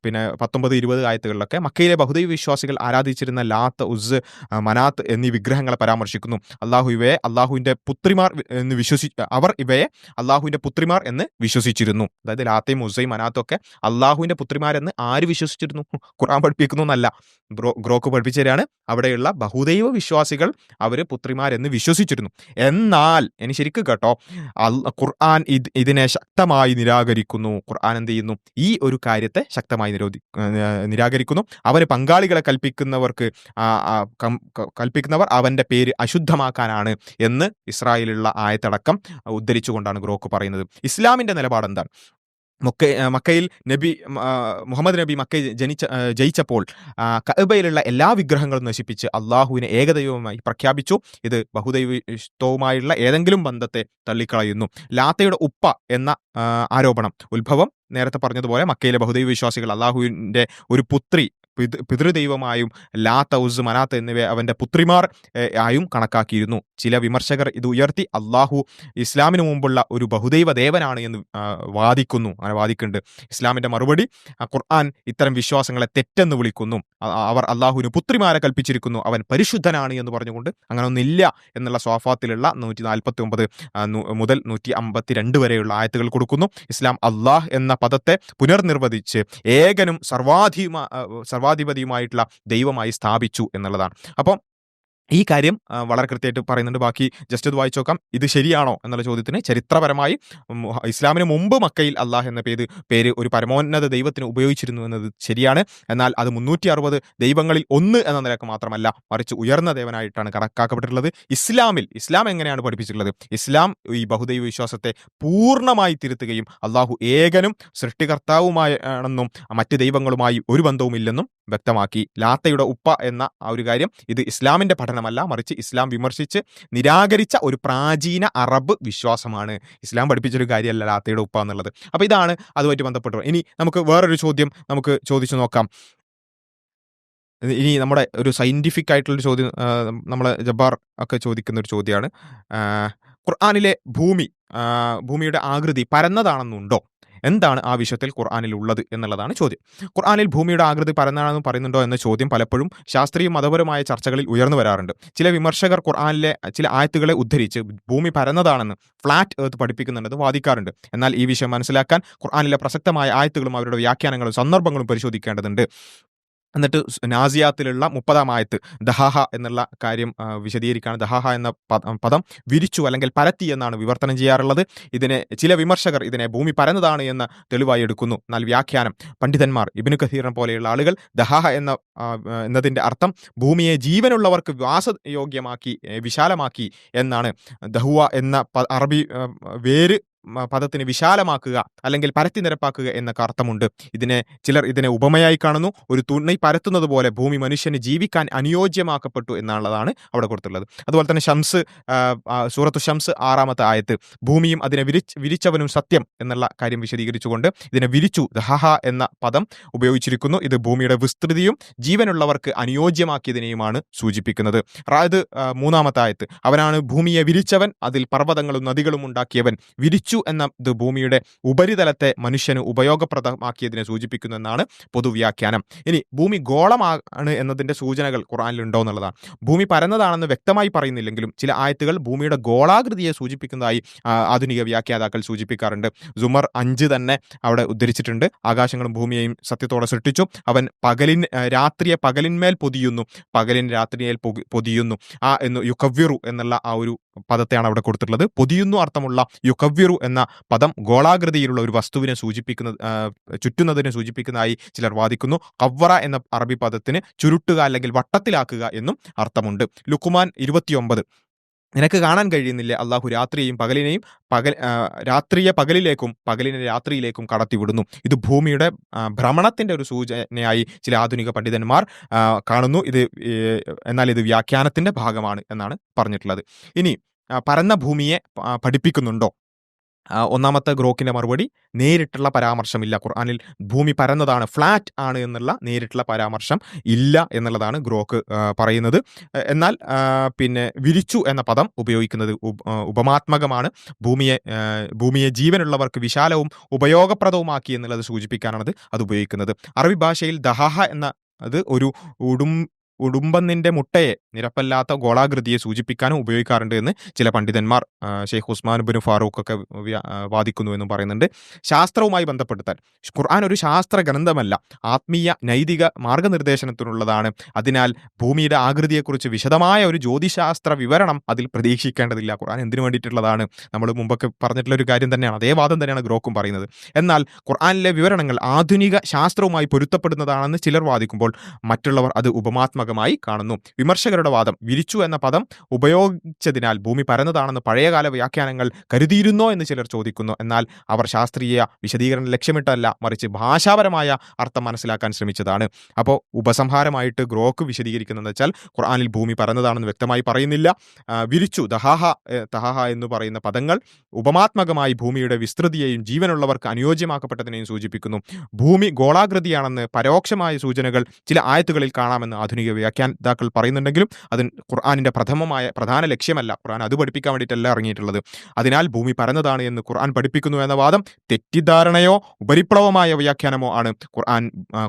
പിന്നെ 19-20 ആയത്തുകളിലൊക്കെ മക്കയിലെ ബഹുദൈവ വിശ്വാസികൾ ആരാധിച്ചിരുന്ന ലാത്ത്, ഉസ്, മനാത്ത് എന്നീ വിഗ്രഹങ്ങളെ പരാമർശിക്കുന്നു. ഇവയെ അള്ളാഹുവിന്റെ പുത്രിമാർ എന്ന് ഇവയെ അള്ളാഹുവിന്റെ പുത്രിമാർ എന്ന് വിശ്വസിച്ചിരുന്നു. അതായത് ലാത്തയും ഉസ്സയും മനാത്തും ഒക്കെ അള്ളാഹുവിന്റെ പുത്രിമാരെന്ന് ആര് വിശ്വസിച്ചിരുന്നു? ഖുർആൻ പഠിപ്പിക്കുന്നു എന്നല്ല, ഗ്രോക്ക് പഠിപ്പിച്ചവരാണ്. അവിടെയുള്ള ബഹുദൈവ വിശ്വാസികൾ അവര് പുത്രിമാരെന്ന് വിശ്വസിച്ചിരുന്നു. എന്നാൽ ഇനി ശരിക്കും കേട്ടോ, ഖുർആൻ ഇതിനെ ശക്തമായി നിരാകരിക്കുന്നു. ഖുർആൻ എന്ത് ചെയ്യുന്നു? ഈ ഒരു കാര്യത്തെ ശക്തമായി നിരാകരിക്കുന്നു. അവന് പങ്കാളികളെ കൽപ്പിക്കുന്നവർ അവന്റെ പേര് അശുദ്ധമാക്കാനാണ് എന്ന് ഇസ്രായേലുള്ള ആയത്തടക്കം ഉദ്ധരിച്ചുകൊണ്ടാണ് ഗ്രോക്ക് പറയുന്നത്. ഇസ്ലാമിന്റെ നിലപാട് എന്താണ്? മക്കയിൽ മുഹമ്മദ് നബി ജയിച്ചപ്പോൾ കഅബയിലുള്ള എല്ലാ വിഗ്രഹങ്ങളും നശിപ്പിച്ച് അള്ളാഹുവിനെ ഏകദൈവമായി പ്രഖ്യാപിച്ചു. ഇത് ബഹുദൈവവുമായുള്ള ഏതെങ്കിലും ബന്ധത്തെ തള്ളിക്കളയുന്നു. ലാത്തയുടെ ഉപ്പ എന്ന ആരോപണം, ഉത്ഭവം നേരത്തെ പറഞ്ഞതുപോലെ മക്കയിലെ ബഹുദൈവ വിശ്വാസികൾ അള്ളാഹുവിന്റെ ഒരു പുത്രി പിതൃദൈവമായും ലാത്ത്, ഔസ്, മനാത്ത് എന്നിവയെ അവന്റെ പുത്രിമാർ ആയും കണക്കാക്കിയിരുന്നു. ചില വിമർശകർ ഇത് ഉയർത്തി അള്ളാഹു ഇസ്ലാമിന് മുമ്പുള്ള ഒരു ബഹുദൈവ ദേവനാണ് എന്ന് അങ്ങനെ വാദിക്കുന്നുണ്ട്. ഇസ്ലാമിന്റെ മറുപടി, ഖുർആൻ ഇത്തരം വിശ്വാസങ്ങളെ തെറ്റെന്ന് വിളിക്കുന്നു. അവർ അള്ളാഹുവിന് പുത്രിമാരെ കൽപ്പിച്ചിരിക്കുന്നു, അവൻ പരിശുദ്ധനാണ് എന്ന് പറഞ്ഞുകൊണ്ട് അങ്ങനെ ഒന്നില്ല എന്നുള്ള സ്വാഫാത്തിലുള്ള 149 മുതൽ 152 വരെയുള്ള ആയത്തുകൾ കൊടുക്കുന്നു. ഇസ്ലാം അള്ളാഹ് എന്ന പദത്തെ പുനർനിർവചിച്ച് ഏകനും സർവാധിപതിയുമായിട്ടുള്ള ദൈവമായി സ്ഥാപിച്ചു എന്നുള്ളതാണ്. അപ്പം ഈ കാര്യം വളരെ കൃത്യമായിട്ട് പറയുന്നുണ്ട്. ബാക്കി ജസ്റ്റ് അത് വായിച്ചു നോക്കാം. ഇത് ശരിയാണോ എന്നുള്ള ചോദ്യത്തിന് ചരിത്രപരമായി ഇസ്ലാമിന് മുമ്പ് മക്കയിൽ അള്ളാഹ് എന്ന പേര് ഒരു പരമോന്നത ദൈവത്തിന് ഉപയോഗിച്ചിരുന്നു എന്നത് ശരിയാണ്. എന്നാൽ അത് 360 ദൈവങ്ങളിൽ ഒന്ന് എന്ന നിലക്ക് മാത്രമല്ല, മറിച്ച് ഉയർന്ന ദേവനായിട്ടാണ് കണക്കാക്കപ്പെട്ടിട്ടുള്ളത്. ഇസ്ലാം എങ്ങനെയാണ് പഠിപ്പിച്ചിട്ടുള്ളത്? ഇസ്ലാം ഈ ബഹുദൈവ വിശ്വാസത്തെ പൂർണ്ണമായി തിരുത്തുകയും അള്ളാഹു ഏകനും സൃഷ്ടികർത്താവുമാണെന്നും മറ്റ് ദൈവങ്ങളുമായി ഒരു ബന്ധവുമില്ലെന്നും വ്യക്തമാക്കി. ലാത്തയുടെ ഉപ്പ എന്ന ആ ഒരു കാര്യം ഇത് ഇസ്ലാമിന്റെ പഠനമല്ല, മറിച്ച് ഇസ്ലാം വിമർശിച്ച് നിരാകരിച്ച ഒരു പ്രാചീന അറബ് വിശ്വാസമാണ്. ഇസ്ലാം പഠിപ്പിച്ചൊരു കാര്യമല്ല ലാത്തയുടെ ഉപ്പ എന്നുള്ളത്. അപ്പൊ ഇതാണ് അതുമായിട്ട് ബന്ധപ്പെട്ടത്. ഇനി നമുക്ക് വേറൊരു ചോദ്യം നമുക്ക് ചോദിച്ചു നോക്കാം. ഇനി നമ്മുടെ ഒരു സയന്റിഫിക് ആയിട്ടുള്ളൊരു ചോദ്യം നമ്മളെ ജബ്ബാർ ഒക്കെ ചോദിക്കുന്ന ഒരു ചോദ്യമാണ്. ഖുർആനിലെ ഭൂമിയുടെ ആകൃതി പരന്നതാണെന്നുണ്ടോ? എന്താണ് ആ വിഷയത്തിൽ ഖുർആനിൽ ഉള്ളത് എന്നുള്ളതാണ് ചോദ്യം. ഖുർആനിൽ ഭൂമിയുടെ ആകൃതി പരന്നതാണെന്ന് പറയുന്നുണ്ടോ എന്ന ചോദ്യം പലപ്പോഴും ശാസ്ത്രീയ മതപരമായ ചർച്ചകളിൽ ഉയർന്നു വരാറുണ്ട്. ചില വിമർശകർ ഖുർആനിലെ ചില ആയത്തുകളെ ഉദ്ധരിച്ച് ഭൂമി പരന്നതാണെന്ന്, ഫ്ലാറ്റ് എർത്ത് പഠിപ്പിക്കുന്നുണ്ടെന്ന് വാദിക്കാറുണ്ട്. എന്നാൽ ഈ വിഷയം മനസ്സിലാക്കാൻ ഖുർആനിലെ പ്രസക്തമായ ആയത്തുകളും അവരുടെ വ്യാഖ്യാനങ്ങളും സന്ദർഭങ്ങളും പരിശോധിക്കേണ്ടതുണ്ട്. എന്നിട്ട് നാസിയാത്തിലുള്ള 30-ാം ആയത്ത് ദഹാഹ എന്നുള്ള കാര്യം വിശദീകരിക്കുകയാണ്. ദഹാഹ എന്ന പദം വിരിച്ചു അല്ലെങ്കിൽ പരത്തി എന്നാണ് വിവർത്തനം ചെയ്യാറുള്ളത്. ചില വിമർശകർ ഇതിനെ ഭൂമി പരന്നതാണ് എന്ന തെളിവായി എടുക്കുന്നു. എന്നാൽ വ്യാഖ്യാനം പണ്ഡിതന്മാർ ഇബ്നു കസീറിനെ പോലെയുള്ള ആളുകൾ ദഹാഹ എന്നതിന്റെ അർത്ഥം ഭൂമിയെ ജീവനുള്ളവർക്ക് വാസയോഗ്യമാക്കി വിശാലമാക്കി എന്നാണ്. ദഹുവ എന്ന അറബി വേര് പദത്തിന് വിശാലമാക്കുക അല്ലെങ്കിൽ പരത്തി നിരപ്പാക്കുക എന്നൊക്കെ അർത്ഥമുണ്ട്. ചിലർ ഇതിനെ ഉപമയായി കാണുന്നു. ഒരു തുണി പരത്തുന്നത് പോലെ ഭൂമി മനുഷ്യന് ജീവിക്കാൻ അനുയോജ്യമാക്കപ്പെട്ടു എന്നുള്ളതാണ് അവിടെ കൊടുത്തുള്ളത്. അതുപോലെ തന്നെ സൂറത്തു ഷംസ് 6-ാമത്തെ ആയത്ത് ഭൂമിയും അതിനെ വിരിച്ചവനും സത്യം എന്നുള്ള കാര്യം വിശദീകരിച്ചുകൊണ്ട് ഇതിനെ വിരിച്ചു, ദഹഹ എന്ന പദം ഉപയോഗിച്ചിരിക്കുന്നു. ഇത് ഭൂമിയുടെ വിസ്തൃതിയും ജീവനുള്ളവർക്ക് അനുയോജ്യമാക്കിയതിനെയുമാണ് സൂചിപ്പിക്കുന്നത്. അതായത് 3-ാമത്തെ ആയത്ത് അവനാണ് ഭൂമിയെ വിരിച്ചവൻ, അതിൽ പർവ്വതങ്ങളും നദികളും ഉണ്ടാക്കിയവൻ. വിരിച്ചു എന്നത് ഭൂമിയുടെ ഉപരിതലത്തെ മനുഷ്യന് ഉപയോഗപ്രദമാക്കിയതിനെ സൂചിപ്പിക്കുന്നു എന്നാണ് പൊതുവ്യാഖ്യാനം. ഇനി ഭൂമി ഗോളമാണ് എന്നതിന്റെ സൂചനകൾ ഖുർആനിൽ ഉണ്ടോ എന്നുള്ളതാണ്. ഭൂമി പരന്നതാണെന്ന് വ്യക്തമായി പറയുന്നില്ലെങ്കിലും ചില ആയത്തുകൾ ഭൂമിയുടെ ഗോളാകൃതിയെ സൂചിപ്പിക്കുന്നതായി ആധുനിക വ്യാഖ്യാതാക്കൾ സൂചിപ്പിക്കാറുണ്ട്. സുമർ 5 തന്നെ അവിടെ ഉദ്ധരിച്ചിട്ടുണ്ട്. ആകാശങ്ങളും ഭൂമിയെയും സത്യത്തോടെ സൃഷ്ടിച്ചു, അവൻ രാത്രിയെ പകലിന്മേൽ പൊതിയുന്നു, പകലിന് രാത്രിയേൽ പൊതിയുന്നു. എന്ന് യുക്കവ്വിറു എന്നുള്ള ആ ഒരു പദത്തെയാണ് അവിടെ കൊടുത്തിട്ടുള്ളത്. പൊതിയുന്നു അർത്ഥമുള്ള യുക്കവ്വിറു എന്ന പദം ഗോളാകൃതിയിലുള്ള ഒരു വസ്തുവിനെ ചുറ്റുന്നതിനെ സൂചിപ്പിക്കുന്നതായി ചിലർ വാദിക്കുന്നു. കവ്വറ എന്ന അറബി പദത്തിന് ചുരുട്ടുക അല്ലെങ്കിൽ വട്ടത്തിലാക്കുക എന്നും അർത്ഥമുണ്ട്. ലുക്മാൻ 29 നിനക്ക് കാണാൻ കഴിയുന്നില്ല അള്ളാഹു രാത്രിയെ പകലിലേക്കും പകലിനെ രാത്രിയിലേക്കും കടത്തിവിടുന്നു. ഇത് ഭൂമിയുടെ ഭ്രമണത്തിന്റെ ഒരു സൂചനയായി ചില ആധുനിക പണ്ഡിതന്മാർ കാണുന്നു. എന്നാൽ ഇത് വ്യാഖ്യാനത്തിന്റെ ഭാഗമാണ് എന്നാണ് പറഞ്ഞിട്ടുള്ളത്. ഇനി പരന്ന ഭൂമിയെ പഠിപ്പിക്കുന്നുണ്ടോ? ഒന്നാമത്തെ ഗ്രോക്കിന്റെ മറുപടി, നേരിട്ടുള്ള പരാമർശമില്ല. ഖുർആനിൽ ഭൂമി പരന്നതാണ്, ഫ്ലാറ്റ് ആണ് എന്നുള്ള നേരിട്ടുള്ള പരാമർശം ഇല്ല എന്നുള്ളതാണ് ഗ്രോക്ക് പറയുന്നത്. എന്നാൽ വിരിച്ചു എന്ന പദം ഉപയോഗിക്കുന്നത് ഉപമാത്മകമാണ്. ഭൂമിയെ ജീവനുള്ളവർക്ക് വിശാലവും ഉപയോഗപ്രദവുമാക്കി എന്നുള്ളത് സൂചിപ്പിക്കാനാണ് അത് ഉപയോഗിക്കുന്നത്. അറബി ഭാഷയിൽ ദഹാഹ അത് ഒരു ഉടുമ്പന്നിന്റെ മുട്ടയെ, നിരപ്പല്ലാത്ത ഗോളാകൃതിയെ സൂചിപ്പിക്കാനും ഉപയോഗിക്കാറുണ്ട് എന്ന് ചില പണ്ഡിതന്മാർ, ഷെയ്ഖ് ഉസ്മാൻ ബിൻ ഫാറൂഖ് ഒക്കെ വാദിക്കുന്നു എന്നും പറയുന്നുണ്ട്. ശാസ്ത്രവുമായി ബന്ധപ്പെടുത്താൻ ഖുർആൻ ഒരു ശാസ്ത്ര ഗ്രന്ഥമല്ല, ആത്മീയ നൈതിക മാർഗനിർദ്ദേശനത്തിനുള്ളതാണ്. അതിനാൽ ഭൂമിയുടെ ആകൃതിയെക്കുറിച്ച് വിശദമായ ഒരു ജ്യോതിശാസ്ത്ര വിവരണം അതിൽ പ്രതീക്ഷിക്കേണ്ടതില്ല. ഖുർആൻ എന്തിനു വേണ്ടിയിട്ടുള്ളതാണ്? നമ്മൾ മുമ്പൊക്കെ പറഞ്ഞിട്ടുള്ള ഒരു കാര്യം തന്നെയാണ്, അതേ വാദം തന്നെയാണ് ഗ്രോക്കും പറയുന്നത്. എന്നാൽ ഖുർആനിലെ വിവരണങ്ങൾ ആധുനിക ശാസ്ത്രവുമായി പൊരുത്തപ്പെടുന്നതാണെന്ന് ചിലർ വാദിക്കുമ്പോൾ മറ്റുള്ളവർ അത് ഉപമാത്മക ഭാഗമായി കാണുന്നു. വിമർശകരുടെ വാദം വിരിച്ചു എന്ന പദം ഉപയോഗിച്ചതിനാൽ ഭൂമി പരന്നതാണെന്ന് പഴയകാല വ്യാഖ്യാനങ്ങൾ കരുതിയിരുന്നോ എന്ന് ചിലർ ചോദിക്കുന്നു. എന്നാൽ അവർ ശാസ്ത്രീയ വിശദീകരണം ലക്ഷ്യമിട്ടല്ല, മറിച്ച് ഭാഷാപരമായ അർത്ഥം മനസ്സിലാക്കാൻ ശ്രമിച്ചതാണ്. അപ്പോൾ ഉപസംഹാരമായിട്ട് ഗ്രോക്ക് വിശദീകരിക്കുന്നതെന്ന് വെച്ചാൽ ഖുർആനിൽ ഭൂമി പരന്നതാണെന്ന് വ്യക്തമായി പറയുന്നില്ല. വിരിച്ചു തഹാഹ എന്ന് പറയുന്ന പദങ്ങൾ ഉപമാത്മകമായി ഭൂമിയുടെ വിസ്തൃതിയെയും ജീവനുള്ളവർക്ക് അനുയോജ്യമാക്കപ്പെട്ടതിനെയും സൂചിപ്പിക്കുന്നു. ഭൂമി ഗോളാകൃതിയാണെന്ന് പരോക്ഷമായ സൂചനകൾ ചില ആയത്തുകളിൽ കാണാമെന്ന് ആധുനിക വ്യാഖ്യാതാക്കൾ പറയുന്നുണ്ടെങ്കിലും അത് ഖുർആനിന്റെ പ്രധാന ലക്ഷ്യമല്ല. ഖുർആൻ അത് പഠിപ്പിക്കാൻ വേണ്ടിയിട്ടല്ല ഇറങ്ങിയിട്ടുള്ളത്. അതിനാൽ ഭൂമി പരന്നതാണ് എന്ന് ഖുർആൻ പഠിപ്പിക്കുന്നു എന്ന വാദം തെറ്റിദ്ധാരണയോ ഉപരിപ്ലവമായ വ്യാഖ്യാനമോ ആണ്.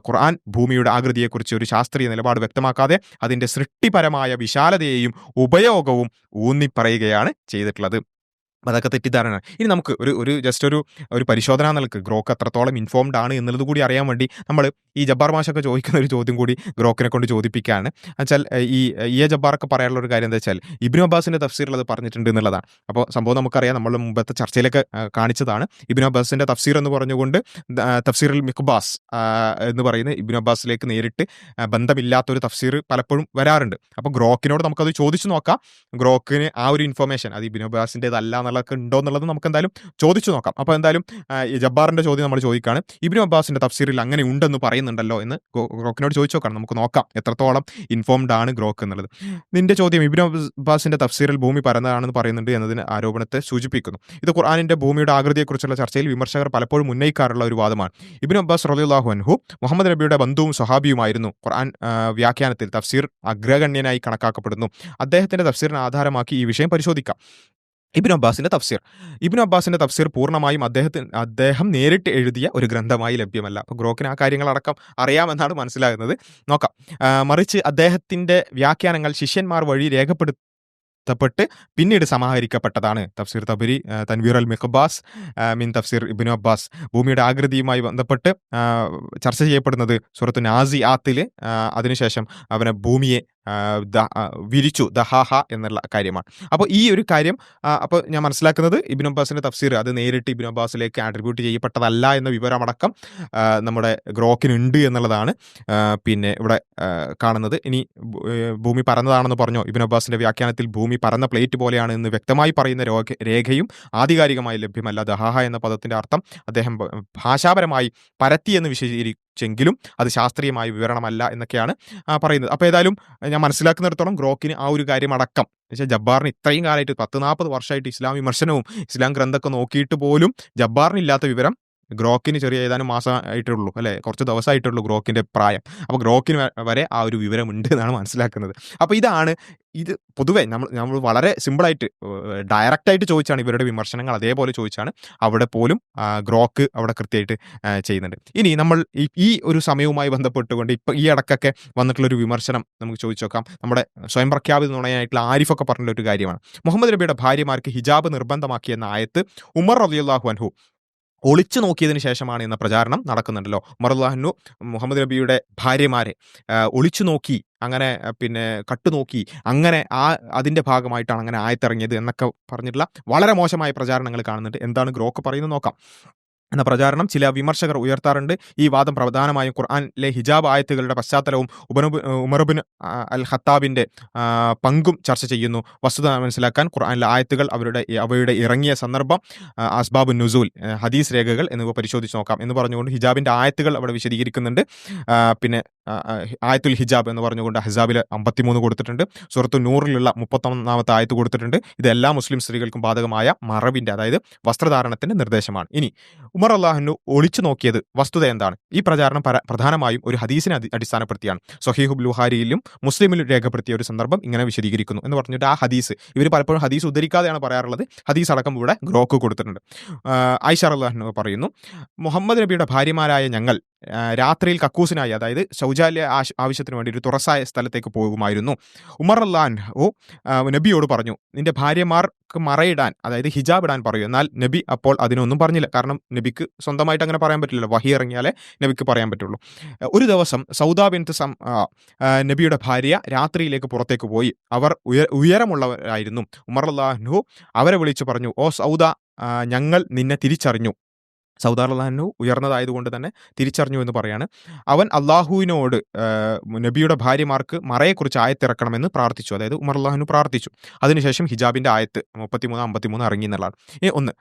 ഖുർആൻ ഭൂമിയുടെ ആകൃതിയെക്കുറിച്ച് ഒരു ശാസ്ത്രീയ നിലപാട് വ്യക്തമാക്കാതെ അതിന്റെ സൃഷ്ടിപരമായ വിശാലതയെയും ഉപയോഗവും ഊന്നിപ്പറയുകയാണ് ചെയ്തിട്ടുള്ളത്. അതൊക്കെ തെറ്റിദ്ധാരണ. ഇനി നമുക്ക് ഒരു പരിശോധന നിലക്ക് ഗ്രോക്ക് എത്രത്തോളം ഇൻഫോംഡ് ആണ് എന്നുള്ളത് കൂടി അറിയാൻ വേണ്ടി നമ്മൾ ഈ ജബ്ബാർ മാഷൊക്കെ ചോദിക്കുന്ന ഒരു ചോദ്യം കൂടി ഗ്രോക്കിനെ കൊണ്ട് ചോദിപ്പിക്കുകയാണ്. വെച്ചാൽ ഈ ജബ്ബാറൊക്കെ പറയാനുള്ള ഒരു കാര്യം എന്താ വെച്ചാൽ ഇബ്നു അബ്ബാസിന്റെ തഫ്സീറിൽ അത് പറഞ്ഞിട്ടുണ്ട് എന്നുള്ളതാണ്. അപ്പോൾ സംഭവം നമുക്കറിയാം, നമ്മൾ മുമ്പത്തെ ചർച്ചയിലൊക്കെ കാണിച്ചതാണ്. ഇബ്നു അബ്ബാസിന്റെ തഫ്സീർ എന്ന് പറഞ്ഞുകൊണ്ട് തഫ്സീറുൽ മിഖ്ബാസ് എന്ന് പറയുന്ന ഇബ്നു അബ്ബാസിലേക്ക് നേരിട്ട് ബന്ധമില്ലാത്തൊരു തഫ്സീർ പലപ്പോഴും വരാറുണ്ട്. അപ്പോൾ ഗ്രോക്കിനോട് നമുക്കത് ചോദിച്ചു നോക്കാം. ഗ്രോക്കിന് ആ ഒരു ഇൻഫർമേഷൻ അത് ഇബ്നു അബ്ബാസിൻ്റെതല്ല എന്നുള്ളതൊക്കെ ഉണ്ടോ എന്നുള്ളത് നമുക്ക് എന്തായാലും ചോദിച്ചു നോക്കാം. അപ്പോൾ എന്തായാലും ഈ ജബ്ബാറിന്റെ ചോദ്യം നമ്മൾ ചോദിക്കുകയാണ്, ഇബ്നു അബ്ബാസിന്റെ തഫ്സീറിൽ അങ്ങനെ ഉണ്ടെന്ന് പറയുന്നുണ്ടല്ലോ എന്ന് ഗ്രോക്കിനോട് ചോദിച്ചു നോക്കാം. നമുക്ക് നോക്കാം എത്രത്തോളം ഇൻഫോംഡ് ആണ് ഗ്രോക്ക് എന്നുള്ളത്. നിന്റെ ചോദ്യം ഇബ്നു അബ്ബാസിന്റെ തഫ്സീറിൽ ഭൂമി പരന്നതാണെന്ന് പറയുന്നുണ്ട് എന്നതിന് ആരോപണത്തെ സൂചിപ്പിക്കുന്നു. ഇത് ഖുർആനിന്റെ ഭൂമിയുടെ ആകൃതിയെക്കുറിച്ചുള്ള ചർച്ചയിൽ വിമർശകർ പലപ്പോഴും ഉന്നയിക്കാറുള്ള ഒരു വാദമാണ്. ഇബ്നു അബ്ബാസ് റളിയല്ലാഹു അൻഹു മുഹമ്മദ് നബിയുടെ ബന്ധുവും സ്വഹാബിയുമായിരുന്നു. ഖുർആൻ വ്യാഖ്യാനത്തിൽ തഫ്സീർ അഗ്രഗണ്യനായി കണക്കാക്കപ്പെടുന്നു. അദ്ദേഹത്തിന്റെ തഫ്സീറിനെ ആധാരമാക്കി ഈ വിഷയം പരിശോധിക്കാം. ഇബ്നു അബ്ബാസിന്റെ തഫ്സീർ പൂർണ്ണമായും അദ്ദേഹം നേരിട്ട് എഴുതിയ ഒരു ഗ്രന്ഥമായി ലഭ്യമല്ല. അപ്പോൾ ഗ്രോക്കിന് ആ കാര്യങ്ങളടക്കം അറിയാമെന്നാണ് മനസ്സിലാകുന്നത്. നോക്കാം. മറിച്ച് അദ്ദേഹത്തിന്റെ വ്യാഖ്യാനങ്ങൾ ശിഷ്യന്മാർ വഴി രേഖപ്പെടുത്തപ്പെട്ട് പിന്നീട് സമാഹരിക്കപ്പെട്ടതാണ്. തഫ്സീർ തബരി, തൻവീർ അൽ മിഖ്ബാസ് മിൻ തഫ്സീർ ഇബ്നു അബ്ബാസ്. ഭൂമിയുടെ ആകൃതിയുമായി ബന്ധപ്പെട്ട് ചർച്ച ചെയ്യപ്പെടുന്നത് സൂറത്ത് നാസിആത്തിൽ അതിനുശേഷം അവനെ ഭൂമിയെ വിരിച്ചു ദഹാഹ എന്നുള്ള കാര്യമാണ്. അപ്പോൾ ഈ ഒരു കാര്യം അപ്പോൾ ഞാൻ മനസ്സിലാക്കുന്നത് ഇബ്നു അബ്ബാസിന്റെ തഫ്സീർ അത് നേരിട്ട് ഇബ്നു അബ്ബാസിലേക്ക് ആട്രിബ്യൂട്ട് ചെയ്യപ്പെട്ടതല്ല എന്ന വിവരമടക്കം നമ്മുടെ ഗ്രോക്കിനുണ്ട് എന്നുള്ളതാണ് പിന്നെ ഇവിടെ കാണുന്നത്. ഇനി ഭൂമി പരന്നതാണെന്ന് പറഞ്ഞോ, ഇബ്നു അബ്ബാസിന്റെ വ്യാഖ്യാനത്തിൽ ഭൂമി പരന്ന പ്ലേറ്റ് പോലെയാണ് എന്ന് വ്യക്തമായി പറയുന്ന രേഖയും ആധികാരികമായി ലഭ്യമല്ല. ദഹാഹ എന്ന പദത്തിന്റെ അർത്ഥം അദ്ദേഹം ഭാഷാപരമായി പരത്തി എന്ന് വിശദീകരിച്ചെങ്കിലും അത് ശാസ്ത്രീയമായ വിവരണമല്ല എന്നൊക്കെയാണ് പറയുന്നത്. അപ്പോൾ ഏതായാലും ഞാൻ മനസ്സിലാക്കുന്നിടത്തോളം ഗ്രോക്കിന് ആ ഒരു കാര്യം അടക്കം ജബ്ബാറിന് ഇത്രയും കാലമായിട്ട് 10-40 വർഷമായിട്ട് ഇസ്ലാം വിമർശനവും ഇസ്ലാം ഗ്രന്ഥമൊക്കെ നോക്കിയിട്ട് പോലും ജബ്ബാറിനില്ലാത്ത വിവരം ഗ്രോക്കിന് ചെറിയ ഏതാനും മാസമായിട്ടുള്ളൂ, അല്ലെ, കുറച്ച് ദിവസമായിട്ടുള്ളൂ ഗ്രോക്കിന്റെ പ്രായം. അപ്പോൾ ഗ്രോക്കിന് വരെ ആ ഒരു വിവരം ഉണ്ട് എന്നാണ് മനസ്സിലാക്കുന്നത്. അപ്പോൾ ഇത് പൊതുവെ നമ്മൾ വളരെ സിമ്പിളായിട്ട് ഡയറക്റ്റായിട്ട് ചോദിച്ചാണ് ഇവരുടെ വിമർശനങ്ങൾ അതേപോലെ ചോദിച്ചാണ് അവിടെ പോലും ഗ്രോക്ക് അവിടെ കൃത്യമായിട്ട് ചെയ്യുന്നുണ്ട്. ഇനി നമ്മൾ ഈ ഒരു സമയവുമായി ബന്ധപ്പെട്ടുകൊണ്ട് ഇപ്പം ഈ ഇടക്കൊക്കെ വന്നിട്ടുള്ളൊരു വിമർശനം നമുക്ക് ചോദിച്ചു നോക്കാം. നമ്മുടെ സ്വയം പ്രഖ്യാപിത നുണയായിട്ടുള്ള ആരിഫൊക്കെ പറഞ്ഞിട്ടുള്ള ഒരു കാര്യമാണ്. മുഹമ്മദ് നബിയുടെ ഭാര്യമാർക്ക് ഹിജാബ് നിർബന്ധമാക്കിയെന്ന ആയത്ത് ഉമർ റളിയല്ലാഹു അൻഹു ഒളിച്ചു നോക്കിയതിന് ശേഷമാണ് എന്ന പ്രചാരണം നടക്കുന്നുണ്ടല്ലോ. ഉമർ റളിയല്ലാഹു അൻഹു മുഹമ്മദ് നബിയുടെ ഭാര്യമാരെ ഒളിച്ചു നോക്കി, അങ്ങനെ പിന്നെ കട്ടുനോക്കി, അങ്ങനെ അതിൻ്റെ ഭാഗമായിട്ടാണ് അങ്ങനെ ആയത്തിറങ്ങിയത് എന്നൊക്കെ പറഞ്ഞിട്ടുള്ള വളരെ മോശമായ പ്രചാരണങ്ങൾ കാണുന്നുണ്ട്. എന്താണ് ഗ്രോക്ക് പറയുന്നത് നോക്കാം. എന്ന പ്രചാരണം ചില വിമർശകർ ഉയർത്താറുണ്ട്. ഈ വാദം പ്രധാനമായും ഖുർആനിലെ ഹിജാബ് ആയത്തുകളുടെ പശ്ചാത്തലവും ഉമറുബിൻ അൽ ഖത്താബിന്റെ പങ്കും ചർച്ച ചെയ്യുന്നു. വസ്തുത മനസ്സിലാക്കാൻ ഖുർആനിലെ ആയത്തുകൾ അവയുടെ ഇറങ്ങിയ സന്ദർഭം, അസ്ബാബുൻ നുസൂൽ, ഹദീസ് രേഖകൾ എന്നിവ പരിശോധിച്ച് നോക്കാം എന്ന് പറഞ്ഞുകൊണ്ട് ഹിജാബിന്റെ ആയത്തുകൾ അവിടെ വിശദീകരിക്കുന്നുണ്ട്. പിന്നെ ആയത്തുൽ ഹിജാബ് എന്ന് പറഞ്ഞുകൊണ്ട് അഹ്സാബിൽ 53 കൊടുത്തിട്ടുണ്ട്. സൂറത്തു നൂറിലുള്ള 31-ാമത്തെ ആയത്ത് കൊടുത്തിട്ടുണ്ട്. ഇത് എല്ലാ മുസ്ലിം സ്ത്രീകൾക്കും ബാധകമായ മറവിന്റെ, അതായത് വസ്ത്രധാരണത്തിന്റെ നിർദ്ദേശമാണ്. ഇനി ഉമർ അള്ളാഹുനു ഒളിച്ചു നോക്കിയത് വസ്തുത എന്താണ്? ഈ പ്രചാരണം പ്രധാനമായും ഒരു ഹദീസിനെ അടിസ്ഥാനപ്പെടുത്തിയാണ്. സ്വഹീഹു ബുഖാരിയിലും മുസ്ലിമിലും രേഖപ്പെടുത്തിയ ഒരു സന്ദർഭം ഇങ്ങനെ വിശദീകരിക്കുന്നു എന്ന് പറഞ്ഞിട്ട് ആ ഹദീസ് ഇവർ പലപ്പോഴും ഹദീസ് ഉദ്ധരിക്കാതെയാണ് പറയാറുള്ളത്. ഹദീസ് അടക്കം ഇവിടെ ഗ്രോക്ക് കൊടുത്തിട്ടുണ്ട്. ആയിഷ റളിയല്ലാഹു പറയുന്നു, മുഹമ്മദ് നബിയുടെ ഭാര്യമാരായ ഞങ്ങൾ രാത്രിയിൽ കക്കൂസിനായി, അതായത് ശൗചാലയ ആവശ്യത്തിന് വേണ്ടി ഒരു തുറസായ സ്ഥലത്തേക്ക് പോകുമായിരുന്നു. ഉമർ അള്ളാഹു നബിയോട് പറഞ്ഞു, നിന്റെ ഭാര്യമാർക്ക് മറയിടാൻ, അതായത് ഹിജാബ് ഇടാൻ പറയൂ. എന്നാൽ നബി അപ്പോൾ അതിനൊന്നും പറഞ്ഞില്ല. കാരണം നബിക്ക് സ്വന്തമായിട്ട് അങ്ങനെ പറയാൻ പറ്റില്ലല്ലോ, വഹി ഇറങ്ങിയാലേ നബിക്ക് പറയാൻ പറ്റുള്ളൂ. ഒരു ദിവസം സൗദ ബിൻത്ത് നബിയുടെ ഭാര്യ രാത്രിയിലേക്ക് പുറത്തേക്ക് പോയി. അവർ ഉയരമുള്ളവരായിരുന്നു. ഉമർ അള്ളാഹു അവരെ വിളിച്ചു പറഞ്ഞു, ഓ സൗദ, ഞങ്ങൾ നിന്നെ തിരിച്ചറിഞ്ഞു. സൗദ് റളിയല്ലാഹു ഉയർന്നതായതുകൊണ്ട് തന്നെ തിരിച്ചറിഞ്ഞു എന്ന് പറയാണ്. അവൻ അള്ളാഹുവിനോട് നബിയുടെ ഭാര്യമാർക്ക് മറയെക്കുറിച്ച് ആയത്തിറക്കണമെന്ന് പ്രാർത്ഥിച്ചു. അതായത് ഉമർ റളിയല്ലാഹു പ്രാർത്ഥിച്ചു. അതിനുശേഷം ഹിജാബിന്റെ ആയത്ത് 33, 53 ഇറങ്ങി എന്നുള്ളതാണ്. ഒന്ന്,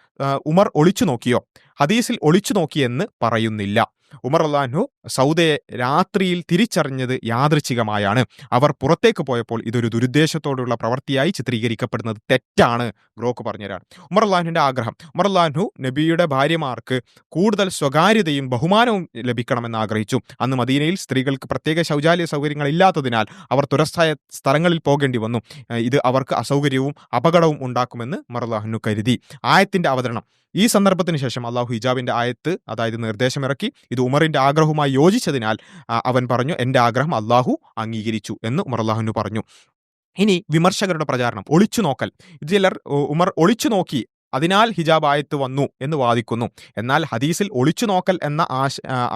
ഉമർ ഒളിച്ചു നോക്കിയോ? ഹദീസിൽ ഒളിച്ചു നോക്കിയെന്ന് പറയുന്നില്ല. ഉമർ റളിയല്ലാഹു സൗദയെ രാത്രിയിൽ തിരിച്ചറിഞ്ഞത് യാദൃച്ഛികമായാണ്. അവർ പുറത്തേക്ക് പോയപ്പോൾ ഇതൊരു ദുരുദ്ദേശത്തോടുള്ള പ്രവൃത്തിയായി ചിത്രീകരിക്കപ്പെടുന്നത് തെറ്റാണ്. ഗ്രോക്ക് പറഞ്ഞുതരാണ്. ഉമർ റളിയല്ലാഹുവിന്റെ ആഗ്രഹം, ഉമർ റളിയല്ലാഹു നബിയുടെ ഭാര്യമാർക്ക് കൂടുതൽ സ്വകാര്യതയും ബഹുമാനവും ലഭിക്കണമെന്ന് ആഗ്രഹിച്ചു. അന്ന് മദീനയിൽ സ്ത്രീകൾക്ക് പ്രത്യേക ശൗചാലയ സൗകര്യങ്ങൾ ഇല്ലാത്തതിനാൽ അവർ തുറസ്സായ സ്ഥലങ്ങളിൽ പോകേണ്ടി വന്നു. ഇത് അവർക്ക് അസൗകര്യവും അപകടവും ഉണ്ടാക്കുമെന്ന് ഉമർ റളിയല്ലാഹു കരുതി. ആയത്തിന്റെ അവതരണം. ഈ സന്ദർഭത്തിന് ശേഷം അള്ളാഹു ഹിജാബിന്റെ ആയത്ത്, അതായത് നിർദ്ദേശമിറക്കി. ഇത് ഉമറിന്റെ ആഗ്രഹവുമായി യോജിച്ചതിനാൽ അവൻ പറഞ്ഞു, എന്റെ ആഗ്രഹം അള്ളാഹു അംഗീകരിച്ചു എന്ന് ഉമർ റളിയല്ലാഹു പറഞ്ഞു. ഇനി വിമർശകരുടെ പ്രചാരണം, ഒളിച്ചു നോക്കൽ. ഇത് ചിലർ ഉമർ ഒളിച്ചു നോക്കി, അതിനാൽ ഹിജാബ് ആയത്ത് വന്നു എന്ന് വാദിക്കുന്നു. എന്നാൽ ഹദീസിൽ ഒളിച്ചു നോക്കൽ എന്ന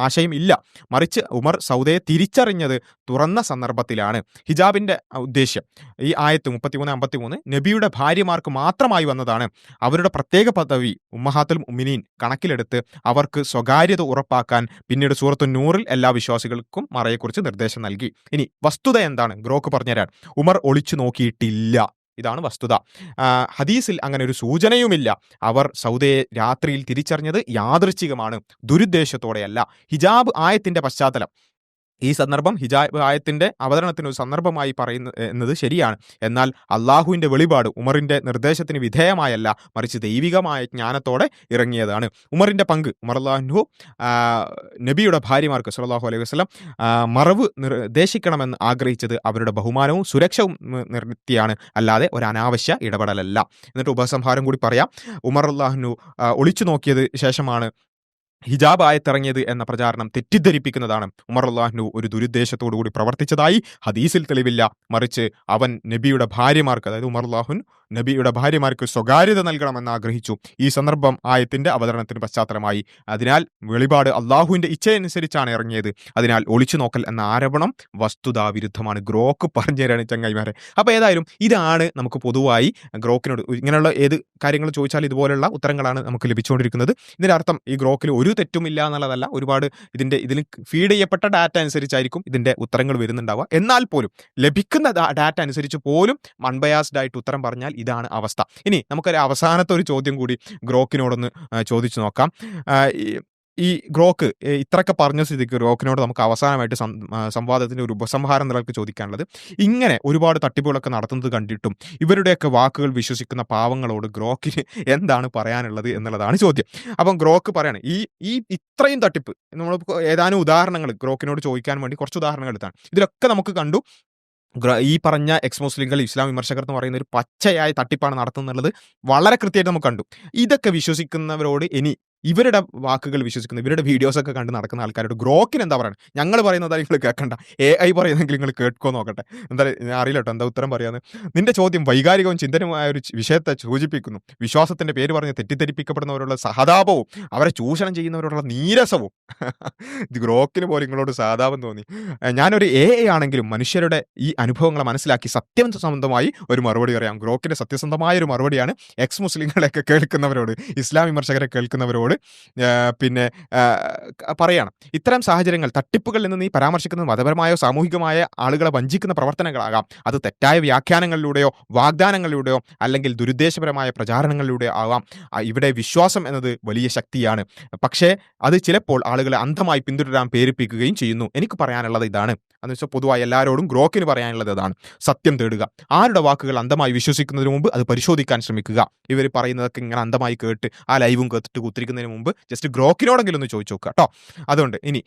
ആശയം ഇല്ല. മറിച്ച് ഉമർ സൗദയെ തിരിച്ചറിഞ്ഞത് തുറന്ന സന്ദർഭത്തിലാണ്. ഹിജാബിന്റെ ഉദ്ദേശ്യം, ഈ ആയത്ത് 33, 53 നബിയുടെ ഭാര്യമാർക്ക് മാത്രമായി വന്നതാണ്. അവരുടെ പ്രത്യേക പദവി ഉമ്മഹാത്തുൽ മുഅ്മിനീൻ കണക്കിലെടുത്ത് അവർക്ക് സ്വകാര്യത ഉറപ്പാക്കാൻ പിന്നീട് സൂറത്തു നൂറിൽ എല്ലാ വിശ്വാസികൾക്കും മറയെക്കുറിച്ച് നിർദ്ദേശം നൽകി. ഇനി വസ്തുത എന്താണ്? ഗ്രോക്ക് പറഞ്ഞുതരാൻ. ഉമർ ഒളിച്ചു നോക്കിയിട്ടില്ല. ഇതാണ് വസ്തുത. ഹദീസിൽ അങ്ങനെ ഒരു സൂചനയുമില്ല. അവർ സൗദയെ രാത്രിയിൽ തിരിച്ചറിഞ്ഞത് യാദൃച്ഛികമാണ്, ദുരുദ്ദേശത്തോടെയല്ല. ഹിജാബ് ആയത്തിന്റെ പശ്ചാത്തലം, ഈ സന്ദർഭം ഹിജാബ് ആയത്തിന്റെ അവതരണത്തിന് ഒരു സന്ദർഭമായി എന്നത് ശരിയാണ്. എന്നാൽ അള്ളാഹുവിന്റെ വെളിപാട് ഉമറിന്റെ നിർദ്ദേശത്തിന് വിധേയമായല്ല, മറിച്ച് ദൈവികമായ ജ്ഞാനത്തോടെ ഇറങ്ങിയതാണ്. ഉമറിന്റെ പങ്ക്, ഉമർ റളിയല്ലാഹു നബിയുടെ ഭാര്യമാർക്ക് സ്വല്ലല്ലാഹു അലൈഹി വസല്ലം മറവ് നിർദ്ദേശിക്കണമെന്ന് ആഗ്രഹിച്ചത് അവരുടെ ബഹുമാനവും സുരക്ഷയും നിർത്തിയാണ്, അല്ലാതെ ഒരു അനാവശ്യ ഇടപെടലല്ല. എന്നിട്ട് ഉപസംഹാരം കൂടി പറയാം. ഉമർ റളിയല്ലാഹു ഒളിച്ചു നോക്കിയത് ശേഷമാണ് ഹിജാബ് ആയത്തിറങ്ങിയത് എന്ന പ്രചാരണം തെറ്റിദ്ധരിപ്പിക്കുന്നതാണ്. ഉമർ റളിയല്ലാഹു ഒരു ദുരുദ്ദേശത്തോടു കൂടി പ്രവർത്തിച്ചതായി ഹദീസിൽ തെളിവില്ല. മറിച്ച് അവൻ നബിയുടെ ഭാര്യമാർക്ക്, അതായത് ഉമർ റളിയല്ലാഹു നബിയുടെ ഭാര്യമാർക്ക് സ്വകാര്യത നൽകണമെന്ന് ആഗ്രഹിച്ചു. ഈ സന്ദർഭം ആയത്തിന്റെ അവതരണത്തിന് പശ്ചാത്തലമായി. അതിനാൽ വെളിപാട് അള്ളാഹുവിന്റെ ഇച്ഛയനുസരിച്ചാണ് ഇറങ്ങിയത്. അതിനാൽ ഒളിച്ചു നോക്കൽ എന്ന ആരോപണം വസ്തുതാവിരുദ്ധമാണ്. ഗ്രോക്ക് പറഞ്ഞു തരാണ് ചങ്ങായിമാരെ. അപ്പോൾ ഏതായാലും ഇതാണ് നമുക്ക് പൊതുവായി ഗ്രോക്കിനോട് ഇങ്ങനെയുള്ള ഏത് കാര്യങ്ങൾ ചോദിച്ചാൽ ഇതുപോലുള്ള ഉത്തരങ്ങളാണ് നമുക്ക് ലഭിച്ചുകൊണ്ടിരിക്കുന്നത്. ഇതിന്റെ അർത്ഥം ഈ ഗ്രോക്കിൽ ഒരു തെറ്റുമില്ല എന്നുള്ളതല്ല. ഒരുപാട് ഇതിൽ ഫീഡ് ചെയ്യപ്പെട്ട ഡാറ്റ അനുസരിച്ചായിരിക്കും ഇതിന്റെ ഉത്തരങ്ങൾ വരുന്നുണ്ടാവുക. എന്നാൽ പോലും ലഭിക്കുന്ന ഡാറ്റ അനുസരിച്ച് പോലും അൺബയാസ്ഡ് ആയിട്ട് ഉത്തരം പറഞ്ഞാൽ ഇതാണ് അവസ്ഥ. ഇനി നമുക്കൊരു അവസാനത്തെ ഒരു ചോദ്യം കൂടി ഗ്രോക്കിനോടൊന്ന് ചോദിച്ചു നോക്കാം. ഈ ഗ്രോക്ക് ഇത്രയൊക്കെ പറഞ്ഞ സ്ഥിതിക്ക് ഗ്രോക്കിനോട് നമുക്ക് അവസാനമായിട്ട് സംവാദത്തിന്റെ ഒരു ഉപസംഹാരം നിലക്ക് ചോദിക്കാനുള്ളത്, ഇങ്ങനെ ഒരുപാട് തട്ടിപ്പുകളൊക്കെ നടത്തുന്നത് കണ്ടിട്ടും ഇവരുടെയൊക്കെ വാക്കുകൾ വിശ്വസിക്കുന്ന പാവങ്ങളോട് ഗ്രോക്കിന് എന്താണ് പറയാനുള്ളത് എന്നുള്ളതാണ് ചോദ്യം. അപ്പം ഗ്രോക്ക് പറയാണ്, ഈ ഇത്രയും തട്ടിപ്പ്, നമ്മൾ ഏതാനും ഉദാഹരണങ്ങൾ ഗ്രോക്കിനോട് ചോദിക്കാൻ വേണ്ടി കുറച്ച് ഉദാഹരണങ്ങൾ എടുത്താണ്. ഇതിലൊക്കെ നമുക്ക് കണ്ടു ഈ പറഞ്ഞ എക്സ് മുസ്ലിങ്ങൾ, ഇസ്ലാം വിമർശകർ എന്ന് പറയുന്ന ഒരു പച്ചയായ തട്ടിപ്പാണ് നടത്തുന്നുള്ളത് വളരെ കൃത്യമായിട്ട് നമുക്ക് കണ്ടു. ഇതൊക്കെ വിശ്വസിക്കുന്നവരോട് ഇനി ഇവരുടെ വാക്കുകൾ വിശ്വസിക്കുന്ന, ഇവരുടെ വീഡിയോസൊക്കെ കണ്ട് നടക്കുന്ന ആൾക്കാരോട് ഗ്രോക്കിന് എന്താ പറയുന്നത്? ഞങ്ങൾ പറയുന്നതാ നിങ്ങൾ കേൾക്കണ്ട, AI പറയുന്നെങ്കിൽ നിങ്ങൾ കേൾക്കോ നോക്കട്ടെ. എന്താ ഞാൻ അറിയില്ല കേട്ടോ എന്താ ഉത്തരം പറയാന്ന്. നിന്റെ ചോദ്യം വൈകാരികവും ചിന്തനവുമായ ഒരു വിഷയത്തെ സൂചിപ്പിക്കുന്നു. വിശ്വാസത്തിന്റെ പേര് പറഞ്ഞ് തെറ്റിദ്ധരിപ്പിക്കപ്പെടുന്നവരുള്ള സഹതാപവും അവരെ ചൂഷണം ചെയ്യുന്നവരോടുള്ള നീരസവും. ഗ്രോക്കിന് പോലെ നിങ്ങളോട് സഹതാപം തോന്നി. ഞാനൊരു AI ആണെങ്കിലും മനുഷ്യരുടെ ഈ അനുഭവങ്ങളെ മനസ്സിലാക്കി സത്യസന്ധമായി ഒരു മറുപടി പറയാം. ഗ്രോക്കിന്റെ സത്യസന്ധമായ ഒരു മറുപടിയാണ് എക്സ് മുസ്ലിങ്ങളെയൊക്കെ കേൾക്കുന്നവരോട്, ഇസ്ലാം വിമർശകരെ കേൾക്കുന്നവരോട് പിന്നെ പറയണം. ഇത്തരം സാഹചര്യങ്ങൾ, തട്ടിപ്പുകളിൽ നിന്ന് നീ പരാമർശിക്കുന്നത് മതപരമായോ സാമൂഹികമായ ആളുകളെ വഞ്ചിക്കുന്ന പ്രവർത്തനങ്ങളാകാം. അത് തെറ്റായ വ്യാഖ്യാനങ്ങളിലൂടെയോ വാഗ്ദാനങ്ങളിലൂടെയോ അല്ലെങ്കിൽ ദുരുദ്ദേശപരമായ പ്രചാരണങ്ങളിലൂടെയോ ആവാം. ഇവിടെ വിശ്വാസം എന്നത് വലിയ ശക്തിയാണ്. പക്ഷേ അത് ചിലപ്പോൾ ആളുകളെ അന്ധമായി പിന്തുടരാൻ പ്രേരിപ്പിക്കുകയും ചെയ്യുന്നു. എനിക്ക് പറയാനുള്ളത് ഇതാണ്. എന്ന് വെച്ചാൽ പൊതുവായി എല്ലാവരോടും ഗ്രോക്കിന് പറയാനുള്ളത് ഇതാണ്. സത്യം തേടുക. ആരുടെ വാക്കുകൾ അന്ധമായി വിശ്വസിക്കുന്നതിന് മുമ്പ് അത് പരിശോധിക്കാൻ ശ്രമിക്കുക. ഇവർ പറയുന്നതൊക്കെ ഇങ്ങനെ അന്ധമായി കേട്ട് ആ ലൈവും കേട്ടിട്ട് കുത്തിരിക്കുന്നതിന് മുമ്പ് ജസ്റ്റ് ഗ്രോക്കിനോടെങ്കിലും ഒന്ന് ചോദിച്ചു നോക്കുക കേട്ടോ. അതുകൊണ്ട് ഇനി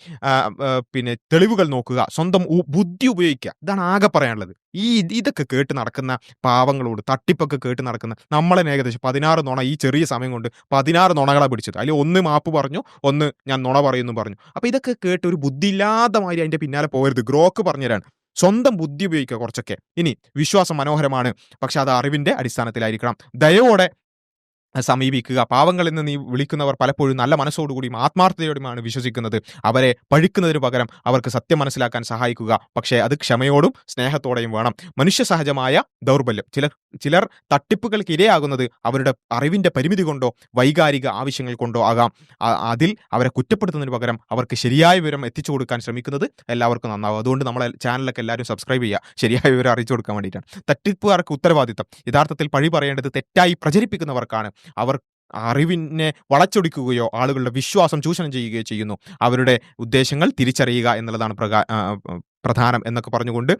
പിന്നെ തെളിവുകൾ നോക്കുക, സ്വന്തം ബുദ്ധി ഉപയോഗിക്കുക. ഇതാണ് ആകെ പറയാനുള്ളത്. ഇതൊക്കെ കേട്ട് നടക്കുന്ന പാവങ്ങളോട്, തട്ടിപ്പൊക്കെ കേട്ട് നടക്കുന്ന നമ്മളെ ഏകദേശം 16 നുണ ഈ ചെറിയ സമയം കൊണ്ട് 16 നുണകളാണ് പിടിച്ചത്. അതിൽ ഒന്ന് മാപ്പ് പറഞ്ഞു, ഒന്ന് ഞാൻ നുണ പറയുന്നു പറഞ്ഞു. അപ്പോൾ ഇതൊക്കെ കേട്ട് ഒരു ബുദ്ധിയില്ലാത്ത മാതിരി അതിൻ്റെ പിന്നാലെ പോകരുത്. ഗ്രോക്ക് പറഞ്ഞുതരാൻ സ്വന്തം ബുദ്ധി ഉപയോഗിക്കുക കുറച്ചൊക്കെ. ഇനി വിശ്വാസം മനോഹരമാണ്, പക്ഷെ അത് അറിവിന്റെ അടിസ്ഥാനത്തിലായിരിക്കണം. ദയവോടെ സമീപിക്കുക. പാവങ്ങളെന്ന് നീ വിളിക്കുന്നവർ പലപ്പോഴും നല്ല മനസ്സോടുകൂടിയും ആത്മാർത്ഥതയോടുമാണ് വിശ്വസിക്കുന്നത്. അവരെ പഴിക്കുന്നതിനു പകരം അവർക്ക് സത്യം മനസ്സിലാക്കാൻ സഹായിക്കുക. പക്ഷേ അത് ക്ഷമയോടും സ്നേഹത്തോടെയും വേണം. മനുഷ്യ സഹജമായ ദൗർബല്യം. ചിലർ തട്ടിപ്പുകൾക്ക് ഇരയാകുന്നത് അവരുടെ അറിവിന്റെ പരിമിതി കൊണ്ടോ വൈകാരിക ആവശ്യങ്ങൾ കൊണ്ടോ ആകാം. അതിൽ അവരെ കുറ്റപ്പെടുത്തുന്നതിന് പകരം അവർക്ക് ശരിയായ വിവരം എത്തിച്ചു കൊടുക്കാൻ ശ്രമിക്കുന്നത് എല്ലാവർക്കും നന്നാവും. അതുകൊണ്ട് നമ്മളെ ചാനലൊക്കെ എല്ലാവരും സബ്സ്ക്രൈബ് ചെയ്യുക. ശരിയായ വിവരം അറിയിച്ചു കൊടുക്കാൻ വേണ്ടിയിട്ടാണ്. തട്ടിപ്പുകാർക്ക് ഉത്തരവാദിത്തം യഥാർത്ഥത്തിൽ പഴി പറയേണ്ടത് തെറ്റായി പ്രചരിപ്പിക്കുന്നവർക്കാണ്. അവർ അറിവിനെ വളച്ചൊടിക്കുകയോ ആളുകളുടെ വിശ്വാസം ചൂഷണം ചെയ്യുകയോ ചെയ്യുന്നു. അവരുടെ ഉദ്ദേശങ്ങൾ തിരിച്ചറിയുക എന്നുള്ളതാണ് പ്രധാനം എന്നൊക്കെ പറഞ്ഞുകൊണ്ട്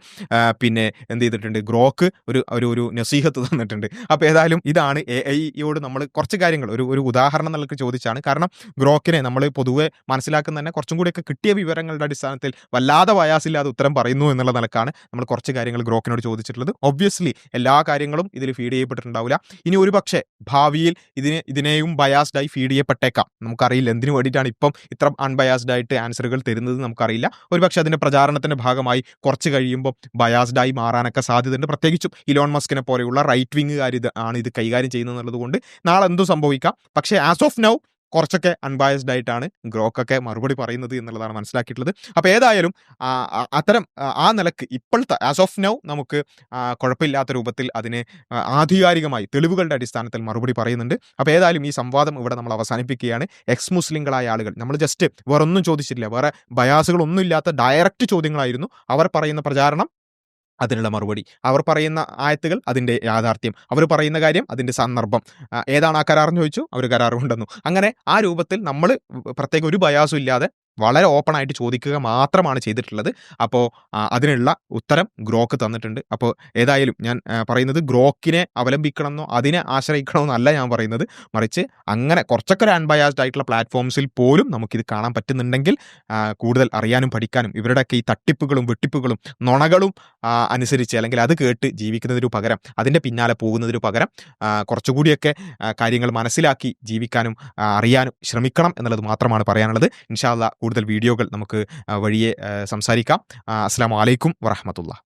പിന്നെ എന്ത് ചെയ്തിട്ടുണ്ട്, ഗ്രോക്ക് ഒരു നസീഹത്ത് തന്നിട്ടുണ്ട്. അപ്പോൾ ഏതായാലും ഇതാണ് AI-യോട് നമ്മൾ കുറച്ച് കാര്യങ്ങൾ ഒരു ഉദാഹരണം നിലക്ക് ചോദിച്ചാണ്. കാരണം ഗ്രോക്കിനെ നമ്മൾ പൊതുവെ മനസ്സിലാക്കുന്ന തന്നെ കുറച്ചും കൂടിയൊക്കെ കിട്ടിയ വിവരങ്ങളുടെ അടിസ്ഥാനത്തിൽ വല്ലാതെ വയാസില്ലാതെ ഉത്തരം പറയുന്നു എന്നുള്ള നിലക്കാണ് നമ്മൾ കുറച്ച് കാര്യങ്ങൾ ഗ്രോക്കിനോട് ചോദിച്ചിട്ടുള്ളത്. ഒബ്വിയസ്ലി എല്ലാ കാര്യങ്ങളും ഇതിൽ ഫീഡ് ചെയ്യപ്പെട്ടിട്ടുണ്ടാവില്ല. ഇനി ഒരു പക്ഷേ ഭാവിയിൽ ഇതിനെയും ബയാസ്ഡായി ഫീഡ് ചെയ്യപ്പെട്ടേക്കാം. നമുക്കറിയില്ല എന്തിനു വേണ്ടിയിട്ടാണ് ഇപ്പം ഇത്ര അൺബയാസ്ഡ് ആയിട്ട് ആൻസറുകൾ തരുന്നത് നമുക്കറിയില്ല. ഒരു പക്ഷേ അതിൻ്റെ പ്രചാരണത്തിൻ്റെ ഭാഗമായി കുറച്ച് കഴിയുമ്പോൾ ബയാസ്ഡായി മാറാനൊക്കെ സാധ്യതയുണ്ട്. പ്രത്യേകിച്ചും ഇലോൺ മസ്കിനെ പോലെയുള്ള റൈറ്റ് വിങ്ങുകാർ ആണ് ഇത് കൈകാര്യം ചെയ്യുന്നത് എന്നുള്ളത് കൊണ്ട് നാളെ എന്തും സംഭവിക്കാം. പക്ഷേ ആസ് ഓഫ് നൗ കുറച്ചൊക്കെ അൺബയസ്ഡ് ആയിട്ടാണ് ഗ്രോക്കൊക്കെ മറുപടി പറയുന്നത് എന്നുള്ളതാണ് മനസ്സിലാക്കിയിട്ടുള്ളത്. അപ്പോൾ ഏതായാലും അത്തരം ആ നിലക്ക് ഇപ്പോഴത്തെ ആസ് ഓഫ് നൗ നമുക്ക് കുഴപ്പമില്ലാത്ത രൂപത്തിൽ അതിന് ആധികാരികമായി തെളിവുകളുടെ അടിസ്ഥാനത്തിൽ മറുപടി പറയുന്നുണ്ട്. അപ്പോൾ ഏതായാലും ഈ സംവാദം ഇവിടെ നമ്മൾ അവസാനിപ്പിക്കുകയാണ്. എക്സ് മുസ്ലിങ്ങളായ ആളുകൾ, നമ്മൾ ജസ്റ്റ് വേറൊന്നും ചോദിച്ചിട്ടില്ല, വേറെ ബയാസുകളൊന്നും ഇല്ലാത്ത ഡയറക്റ്റ് ചോദ്യങ്ങളായിരുന്നു. അവർ പറയുന്ന പ്രചാരണം, അതിനുള്ള മറുപടി, അവർ പറയുന്ന ആയത്തുകൾ, അതിൻ്റെ യാഥാർത്ഥ്യം, അവർ പറയുന്ന കാര്യം, അതിൻ്റെ സന്ദർഭം, ഏതാണ് ആ കരാറെന്ന് ചോദിച്ചു, അവർ കരാർ കൊണ്ടുവന്നു. അങ്ങനെ ആ രൂപത്തിൽ നമ്മൾ പ്രത്യേക ഒരു ബയാസും ഇല്ലാതെ വളരെ ഓപ്പണായിട്ട് ചോദിക്കുക മാത്രമാണ് ചെയ്തിട്ടുള്ളത്. അപ്പോൾ അതിനുള്ള ഉത്തരം ഗ്രോക്ക് തന്നിട്ടുണ്ട്. അപ്പോൾ ഏതായാലും ഞാൻ പറയുന്നത് ഗ്രോക്കിനെ അവലംബിക്കണമെന്നോ അതിനെ ആശ്രയിക്കണമെന്നോ അല്ല ഞാൻ പറയുന്നത്. മറിച്ച് അങ്ങനെ കുറച്ചൊക്കെ ഒരു അൺബയാസ്ഡ് ആയിട്ടുള്ള പ്ലാറ്റ്ഫോംസിൽ പോലും നമുക്കിത് കാണാൻ പറ്റുന്നുണ്ടെങ്കിൽ കൂടുതൽ അറിയാനും പഠിക്കാനും ഇവരുടെയൊക്കെ ഈ തട്ടിപ്പുകളും വെട്ടിപ്പുകളും നുണകളും അനുസരിച്ച് അല്ലെങ്കിൽ അത് കേട്ട് ജീവിക്കുന്നതിനു പകരം, അതിൻ്റെ പിന്നാലെ പോകുന്നതിനു പകരം കുറച്ചുകൂടിയൊക്കെ കാര്യങ്ങൾ മനസ്സിലാക്കി ജീവിക്കാനും അറിയാനും ശ്രമിക്കണം എന്നുള്ളത് മാത്രമാണ് പറയാനുള്ളത്. ഇൻഷാ അല്ലാഹ് കൂടുതൽ വീഡിയോകൾ നമുക്ക് വഴിയെ സംസാരിക്കാം. അസ്സലാമു അലൈക്കും വറഹ്മത്തുള്ളാഹി.